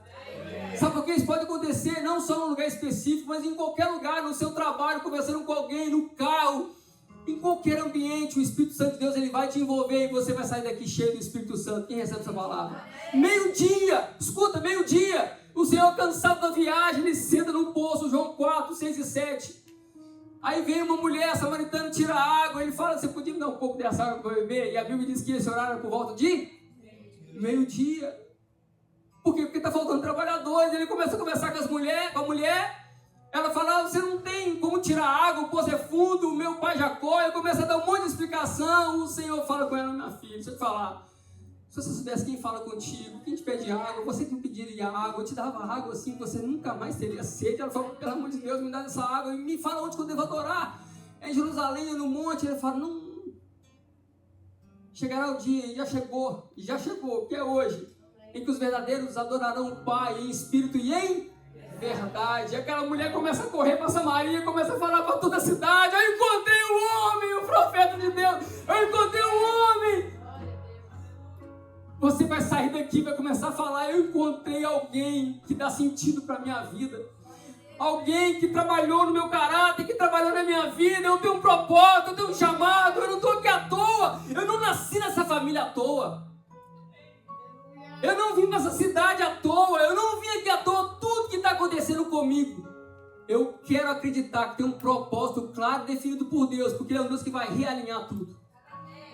Sabe por que isso pode acontecer? Não só num lugar específico, mas em qualquer lugar, no seu trabalho, conversando com alguém, no carro. Em qualquer ambiente, o Espírito Santo de Deus ele vai te envolver e você vai sair daqui cheio do Espírito Santo. Quem recebe essa palavra? Meio-dia, escuta, meio-dia. O Senhor cansado da viagem, ele senta no poço, João 4, 6 e 7. Aí vem uma mulher samaritana, tira água, ele fala, você podia me dar um pouco dessa água para beber? E a Bíblia diz que esse horário era por volta de meio-dia. Por quê? Porque está faltando trabalhadores. Ele começa a conversar com a mulher. Ela fala, você não tem como tirar água, o poço é fundo, o meu pai Jacó. Eu começo a dar um monte de explicação. O Senhor fala com ela, minha filha, deixa eu te falar. Se você soubesse quem fala contigo, quem te pede água, você que me pediria água, eu te dava água assim, você nunca mais teria sede. Ela fala, pelo amor de Deus, me dá essa água e me fala onde que eu devo adorar. É em Jerusalém, no monte. Ele fala, não. Chegará o dia, e já chegou, porque é hoje, em que os verdadeiros adorarão o Pai em espírito e em verdade. Aquela mulher começa a correr para Samaria, começa a falar para toda a cidade, eu encontrei um homem, o profeta de Deus, eu encontrei um homem. Você vai sair daqui e vai começar a falar, eu encontrei alguém que dá sentido para a minha vida, alguém que trabalhou no meu caráter, que trabalhou na minha vida, eu tenho um propósito, eu tenho um chamado, eu não estou aqui à toa, eu não nasci nessa família à toa. Eu não vim nessa cidade à toa, eu não vim aqui à toa, tudo que está acontecendo comigo. Eu quero acreditar que tem um propósito claro, definido por Deus, porque Ele é um Deus que vai realinhar tudo.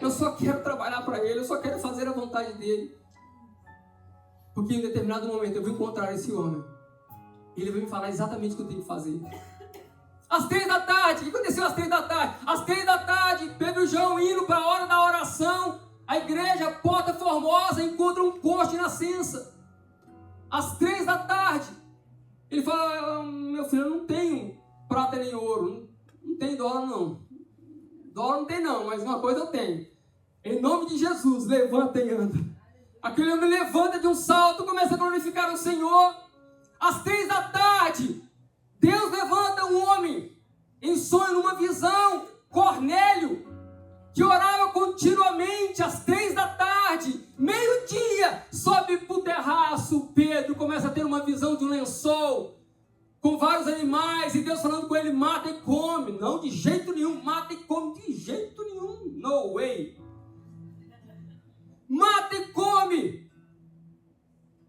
Eu só quero trabalhar para Ele, eu só quero fazer a vontade dEle. Porque em determinado momento eu vou encontrar esse homem. Ele vai me falar exatamente o que eu tenho que fazer. Às 3 da tarde, o que aconteceu às 3 da tarde? Às 3 da tarde, Pedro e João indo para a hora da oração. A igreja, Porta Formosa, encontra um poste de nascença. Às 3 da tarde. Ele fala, meu filho, eu não tenho prata nem ouro. Não tem dólar não. Dólar não tem não, mas uma coisa eu tenho. Em nome de Jesus, levanta e anda. Aquele homem levanta de um salto, começa a glorificar o Senhor. Às 3 da tarde, Deus levanta um homem em sonho, numa visão, Cornélio, que orava continuamente às 3 da tarde, meio-dia, sobe para o terraço. Pedro começa a ter uma visão de um lençol com vários animais, e Deus falando com ele: mata e come. Não, de jeito nenhum. Mata e come, de jeito nenhum. No way. Mata e come.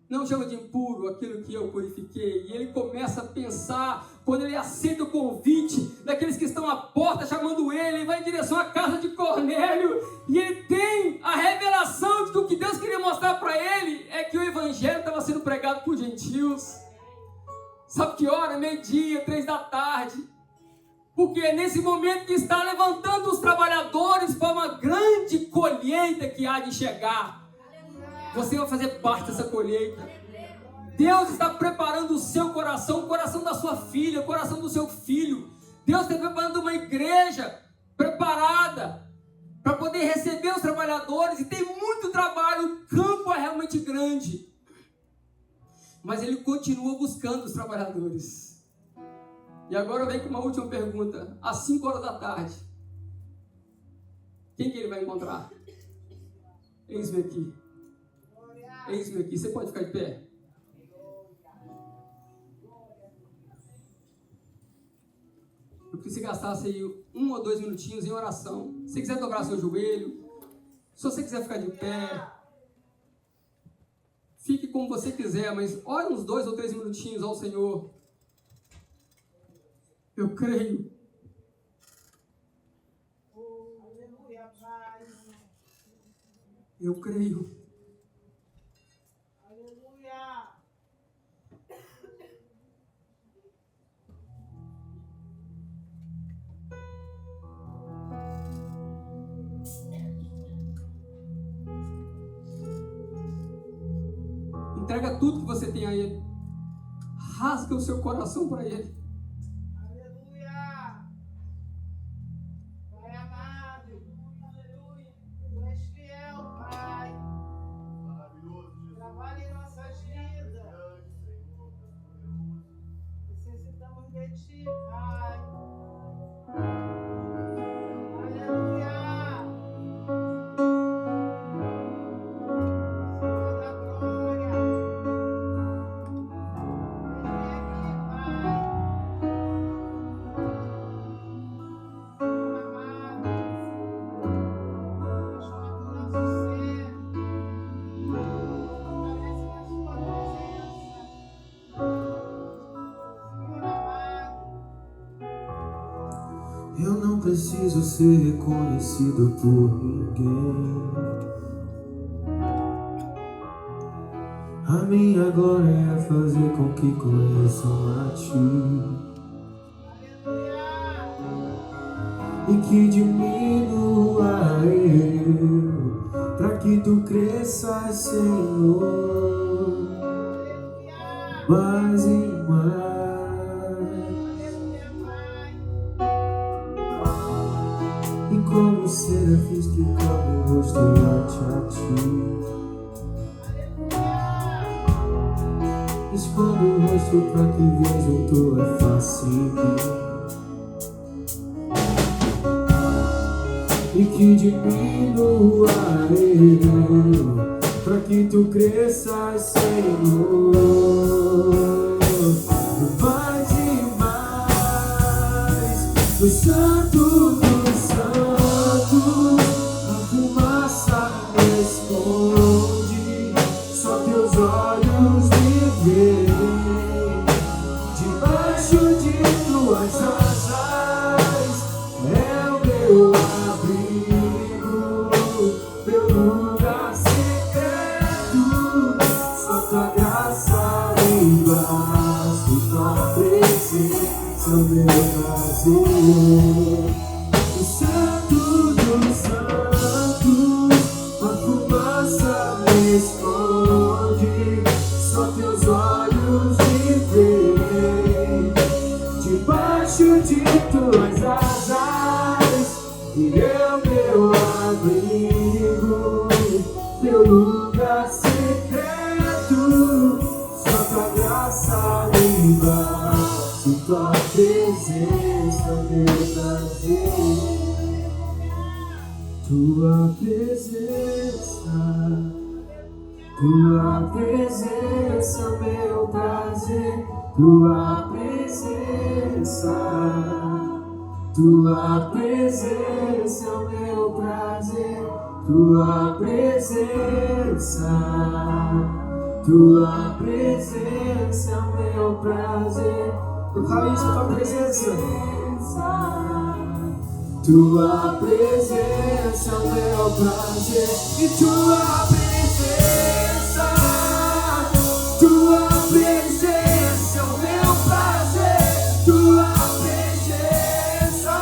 Não chama de impuro aquilo que eu purifiquei. E ele começa a pensar, quando ele aceita o convite daqueles que estão à porta chamando ele vai em direção à casa de Cornélio, e ele tem a revelação de que o que Deus queria mostrar para ele é que o evangelho estava sendo pregado por gentios. Sabe que hora? Meio-dia, 3 da tarde. Porque é nesse momento que está levantando os trabalhadores para uma grande colheita que há de chegar. Você vai fazer parte dessa colheita. Deus está preparando o seu coração, o coração da sua filha, o coração do seu filho. Deus está preparando uma igreja preparada para poder receber os trabalhadores. E tem muito trabalho, o campo é realmente grande. Mas ele continua buscando os trabalhadores. E agora vem com uma última pergunta. Às 5 horas da tarde, quem que ele vai encontrar? Eis-me aqui. Eis-me aqui. Você pode ficar de pé? Eu queria que você gastasse aí 1 ou 2 minutinhos em oração. Se você quiser dobrar seu joelho, se você quiser ficar de pé, fique como você quiser, mas ore uns 2 ou 3 minutinhos ao Senhor. Eu creio. Eu creio. Entrega tudo que você tem a Ele. Rasga o seu coração para Ele. Aleluia! Pai amado, aleluia! Tu és fiel, Pai. Maravilhoso. Trabalha em nossas vidas. Necessitamos de Ti, Pai. Aleluia! Eu não preciso ser reconhecido por ninguém. A minha glória é fazer com que conheçam a Ti. E que diminua eu, pra que Tu cresças, Senhor, mais e mais. E como serafins que cobrem o rosto ante a Ti, escondo o rosto pra que vejam Tua face em mim. E que diminua eu, pra que Tu cresças, Senhor, mais e mais. Do Santo dos Santos, a fumaça me esconde, só Teus olhos me veem. Debaixo de Tuas asas é o meu meu lugar secreto, só Tua graça me basta, Tua presença meu prazer. presença, tua presença, meu prazer, tua presença, tua presença, meu prazer, tua presença, tua presença, meu prazer. Eu falo isso, tua presença. Tua presença, meu prazer, e tua presença, tua presença, meu prazer, tua presença,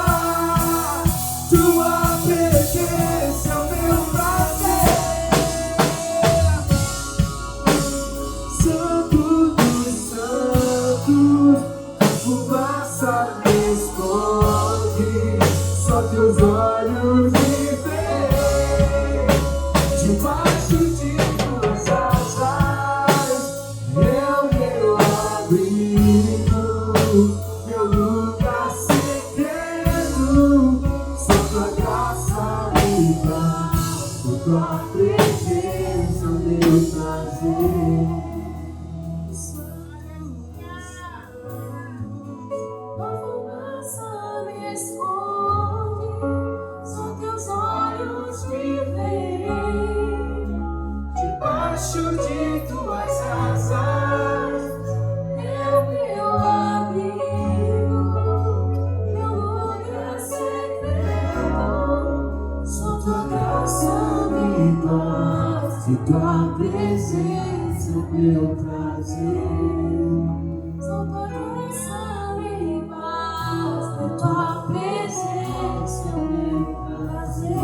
tua presença, meu prazer. Santo dos santos, fumaça me esconde. Só teus olhos me veem, debaixo de tuas asas, é o meu abrigo, meu lugar secreto. Só tua graça me dá, tua presença, meu prazer. Debaixo de tuas asas, é o meu abrigo, meu lugar secreto. Só tua graça me basta, e tua presença, meu prazer. Só tua graça me basta, e tua presença, meu prazer.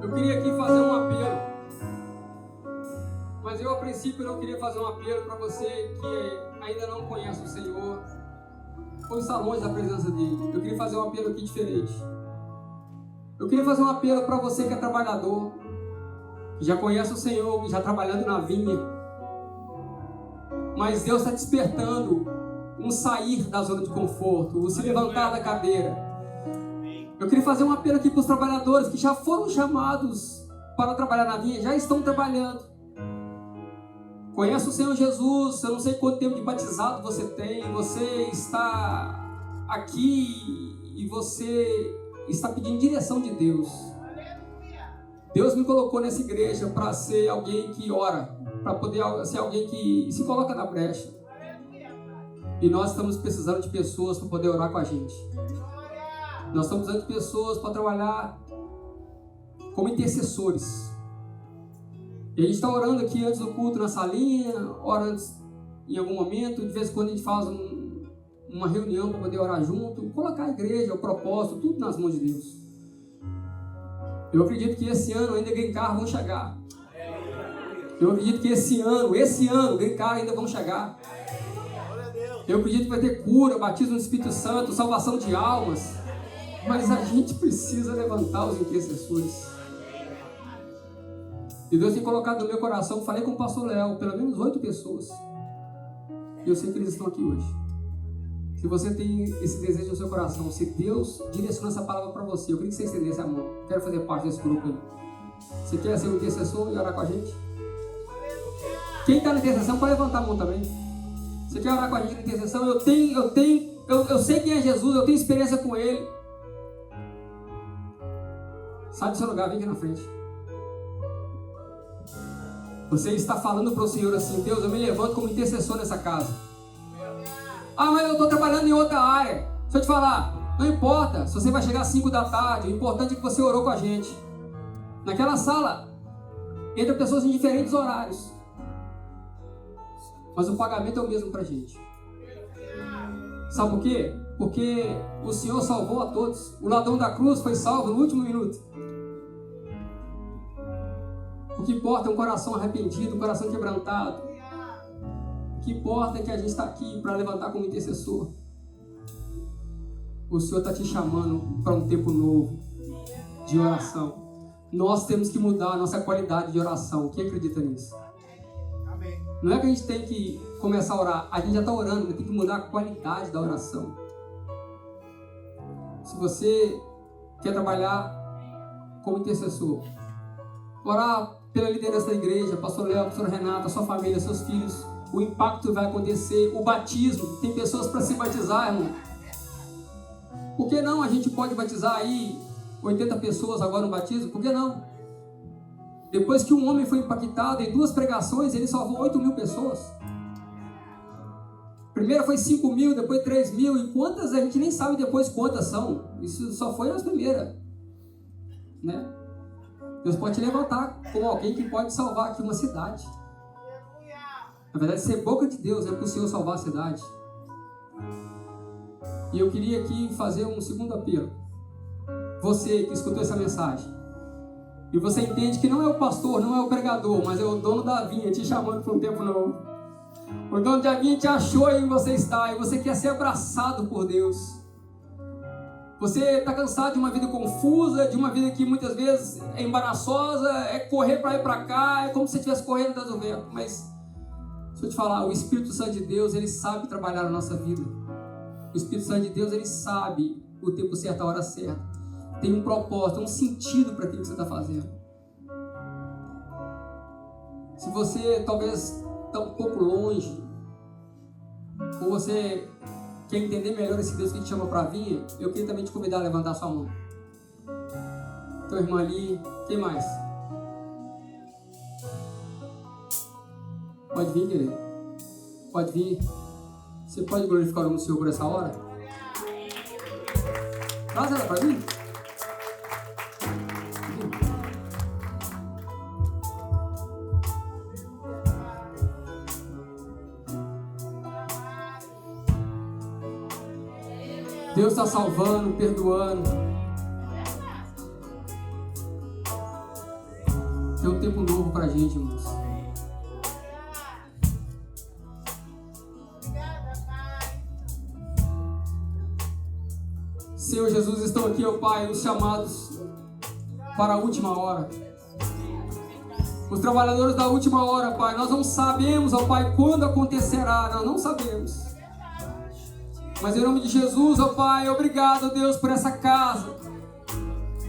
Eu queria aqui fazer um apelo, mas eu a princípio não queria fazer um apelo para você que ainda não conhece o Senhor ou está longe da presença dele. Eu queria fazer um apelo aqui diferente. Eu queria fazer um apelo para você que é trabalhador, que já conhece o Senhor, que já trabalhando na vinha, mas Deus está despertando um sair da zona de conforto, um se levantar da cadeira. Eu queria fazer um apelo aqui para os trabalhadores que já foram chamados para trabalhar na vinha, já estão trabalhando. Conhece o Senhor Jesus, eu não sei quanto tempo de batizado você tem, você está aqui e você está pedindo direção de Deus. Deus me colocou nessa igreja para ser alguém que ora, para poder ser alguém que se coloca na brecha. E nós estamos precisando de pessoas para poder orar com a gente. Nós estamos precisando de pessoas para trabalhar como intercessores. E a gente está orando aqui antes do culto na salinha, ora antes em algum momento, de vez em quando a gente faz uma reunião para poder orar junto, colocar a igreja, o propósito, tudo nas mãos de Deus. Eu acredito que esse ano ainda Green Car vão chegar. Eu acredito que esse ano, Green Car ainda vão chegar. Eu acredito que vai ter cura, batismo no Espírito Santo, salvação de almas. Mas a gente precisa levantar os intercessores. E Deus tem colocado no meu coração, falei com o pastor Léo, pelo menos 8 pessoas. E eu sei que eles estão aqui hoje. Se você tem esse desejo no seu coração, se Deus direcionou essa palavra para você, eu queria que você estendesse a mão. Quero fazer parte desse grupo aí. Você quer ser um intercessor e orar com a gente? Quem está na intercessão pode levantar a mão também. Você quer orar com a gente na intercessão? Eu sei quem é Jesus, eu tenho experiência com Ele. Sai do seu lugar, vem aqui na frente. Você está falando para o Senhor assim: Deus, eu me levanto como intercessor nessa casa. Ah, mas eu estou trabalhando em outra área. Deixa eu te falar, não importa se você vai chegar às 5 da tarde, o importante é que você orou com a gente. Naquela sala, entra pessoas em diferentes horários. Mas o pagamento é o mesmo para a gente. Sabe por quê? Porque o Senhor salvou a todos. O ladrão da cruz foi salvo no último minuto. O que importa é um coração arrependido, um coração quebrantado. O que importa é que a gente está aqui para levantar como intercessor. O Senhor está te chamando para um tempo novo de oração. Nós temos que mudar a nossa qualidade de oração. Quem acredita nisso? Não é que a gente tem que começar a orar. A gente já está orando, mas tem que mudar a qualidade da oração. Se você quer trabalhar como intercessor, orar pela liderança da igreja, pastor Léo, pastora Renata, sua família, seus filhos, o impacto vai acontecer. O batismo, tem pessoas para se batizar, irmão. Por que não a gente pode batizar aí 80 pessoas agora no batismo? Por que não? Depois que um homem foi impactado em 2 pregações, ele salvou 8.000 pessoas. Primeiro foi 5.000, depois 3.000, e quantas a gente nem sabe depois quantas são. Isso só foi as primeiras, né? Deus pode te levantar como alguém que pode salvar aqui uma cidade. Na verdade, ser boca de Deus é para o Senhor salvar a cidade. E eu queria aqui fazer um segundo apelo. Você que escutou essa mensagem, e você entende que não é o pastor, não é o pregador, mas é o dono da vinha te chamando para um tempo novo. O dono da vinha te achou em você está, e você quer ser abraçado por Deus. Você está cansado de uma vida confusa, de uma vida que muitas vezes é embaraçosa, é correr para ir para cá, é como se você estivesse correndo atrás do vento. Mas, deixa eu te falar, o Espírito Santo de Deus, ele sabe trabalhar na nossa vida. O Espírito Santo de Deus, ele sabe o tempo certo, a hora certa. Tem um propósito, um sentido para aquilo que você está fazendo. Se você talvez está um pouco longe, ou você quer entender melhor esse Deus que te chama para vir, eu queria também te convidar a levantar sua mão. Tua irmã ali, quem mais? Pode vir, querido. Pode vir. Você pode glorificar o nome do Senhor por essa hora? Traz ela para mim. Deus está salvando, perdoando. Tem um tempo novo para a gente, irmãos. Senhor Jesus, estão aqui, ó Pai, os chamados para a última hora. Os trabalhadores da última hora, Pai, nós não sabemos, ó Pai, quando acontecerá, nós não sabemos. Mas em nome de Jesus, ó Pai, obrigado, Deus, por essa casa.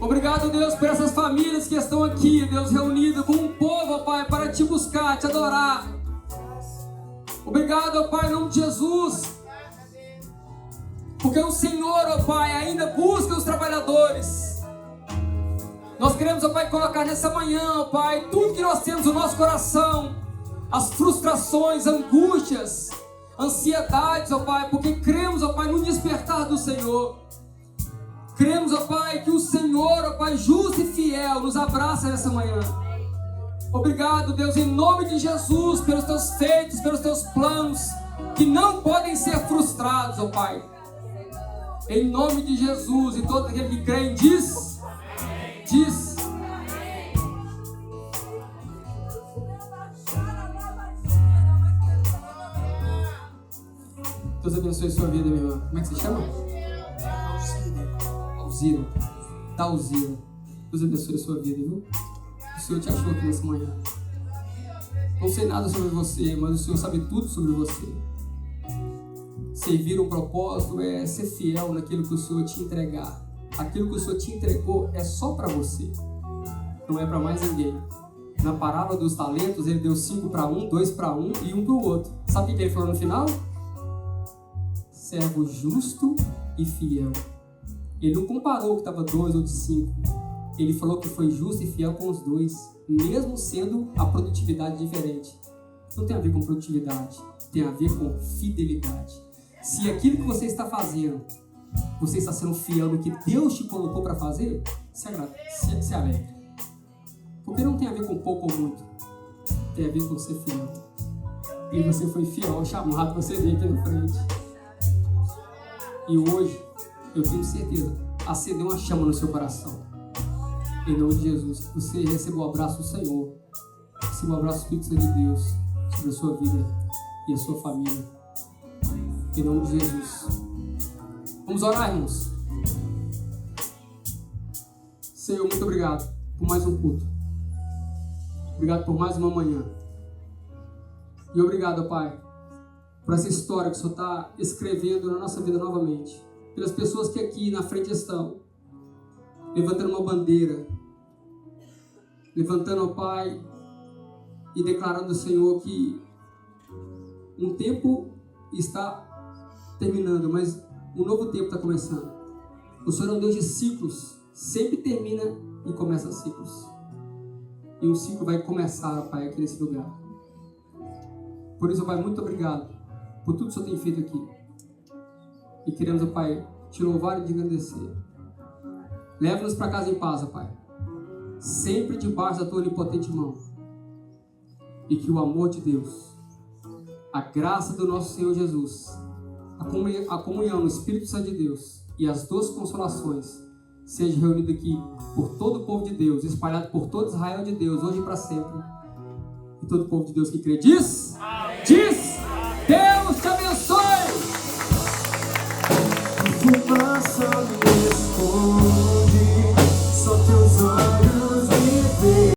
Obrigado, Deus, por essas famílias que estão aqui, Deus, reunidas com um povo, ó Pai, para te buscar, te adorar. Obrigado, ó Pai, em nome de Jesus. Porque o Senhor, ó Pai, ainda busca os trabalhadores. Nós queremos, ó Pai, colocar nessa manhã, ó Pai, tudo que nós temos no nosso coração, as frustrações, angústias, ansiedades, ó Pai, porque cremos, ó Pai, no despertar do Senhor. Cremos, ó Pai, que o Senhor, ó Pai, justo e fiel, nos abraça nessa manhã. Obrigado, Deus, em nome de Jesus, pelos teus feitos, pelos teus planos, que não podem ser frustrados, ó Pai. Em nome de Jesus, e todo aquele que crê, diz. Deus abençoe sua vida, minha irmã. Como é que você chama? Dalzira. Deus abençoe sua vida, viu? O Senhor te achou aqui nessa manhã. Não sei nada sobre você, mas o Senhor sabe tudo sobre você. Servir um propósito é ser fiel naquilo que o Senhor te entregar. Aquilo que o Senhor te entregou é só para você. Não é para mais ninguém. Na parábola dos talentos, ele deu 5 para um, 2 para um e 1 para o outro. Sabe o que ele falou no final? Servo justo e fiel. Ele não comparou que estava 2 ou de 5. Ele falou que foi justo e fiel com os dois, mesmo sendo a produtividade diferente. Não tem a ver com produtividade, tem a ver com fidelidade. Se aquilo que você está fazendo, você está sendo fiel no que Deus te colocou para fazer, se alegre. Porque não tem a ver com pouco ou muito, tem a ver com ser fiel. E você foi fiel ao chamado, você veio aqui na frente. E hoje, eu tenho certeza, acendeu uma chama no seu coração. Em nome de Jesus, você recebeu o abraço do Senhor, recebeu o abraço do Espírito Santo de Deus sobre a sua vida e a sua família. Em nome de Jesus. Vamos orar, irmãos. Senhor, muito obrigado por mais um culto. Obrigado por mais uma manhã. E obrigado, Pai, por essa história que o Senhor está escrevendo na nossa vida novamente. pelas pessoas que aqui na frente estão, levantando uma bandeira, levantando, ó Pai, e declarando, Senhor, que um tempo está terminando, mas um novo tempo está começando. O Senhor é um Deus de ciclos, sempre termina e começa ciclos. E um ciclo vai começar, ó Pai, aqui nesse lugar. Por isso, ó Pai, muito obrigado por tudo que o Senhor tem feito aqui. E queremos, ó Pai, te louvar e te agradecer. Leva-nos para casa em paz, ó Pai. Sempre debaixo da tua onipotente mão. E que o amor de Deus, a graça do nosso Senhor Jesus, a comunhão no Espírito Santo de Deus e as duas consolações seja reunido aqui por todo o povo de Deus, espalhado por todo Israel de Deus, hoje e para sempre. E todo o povo de Deus que crê diz, diz, Deus te abençoe. Fumaça me esconde.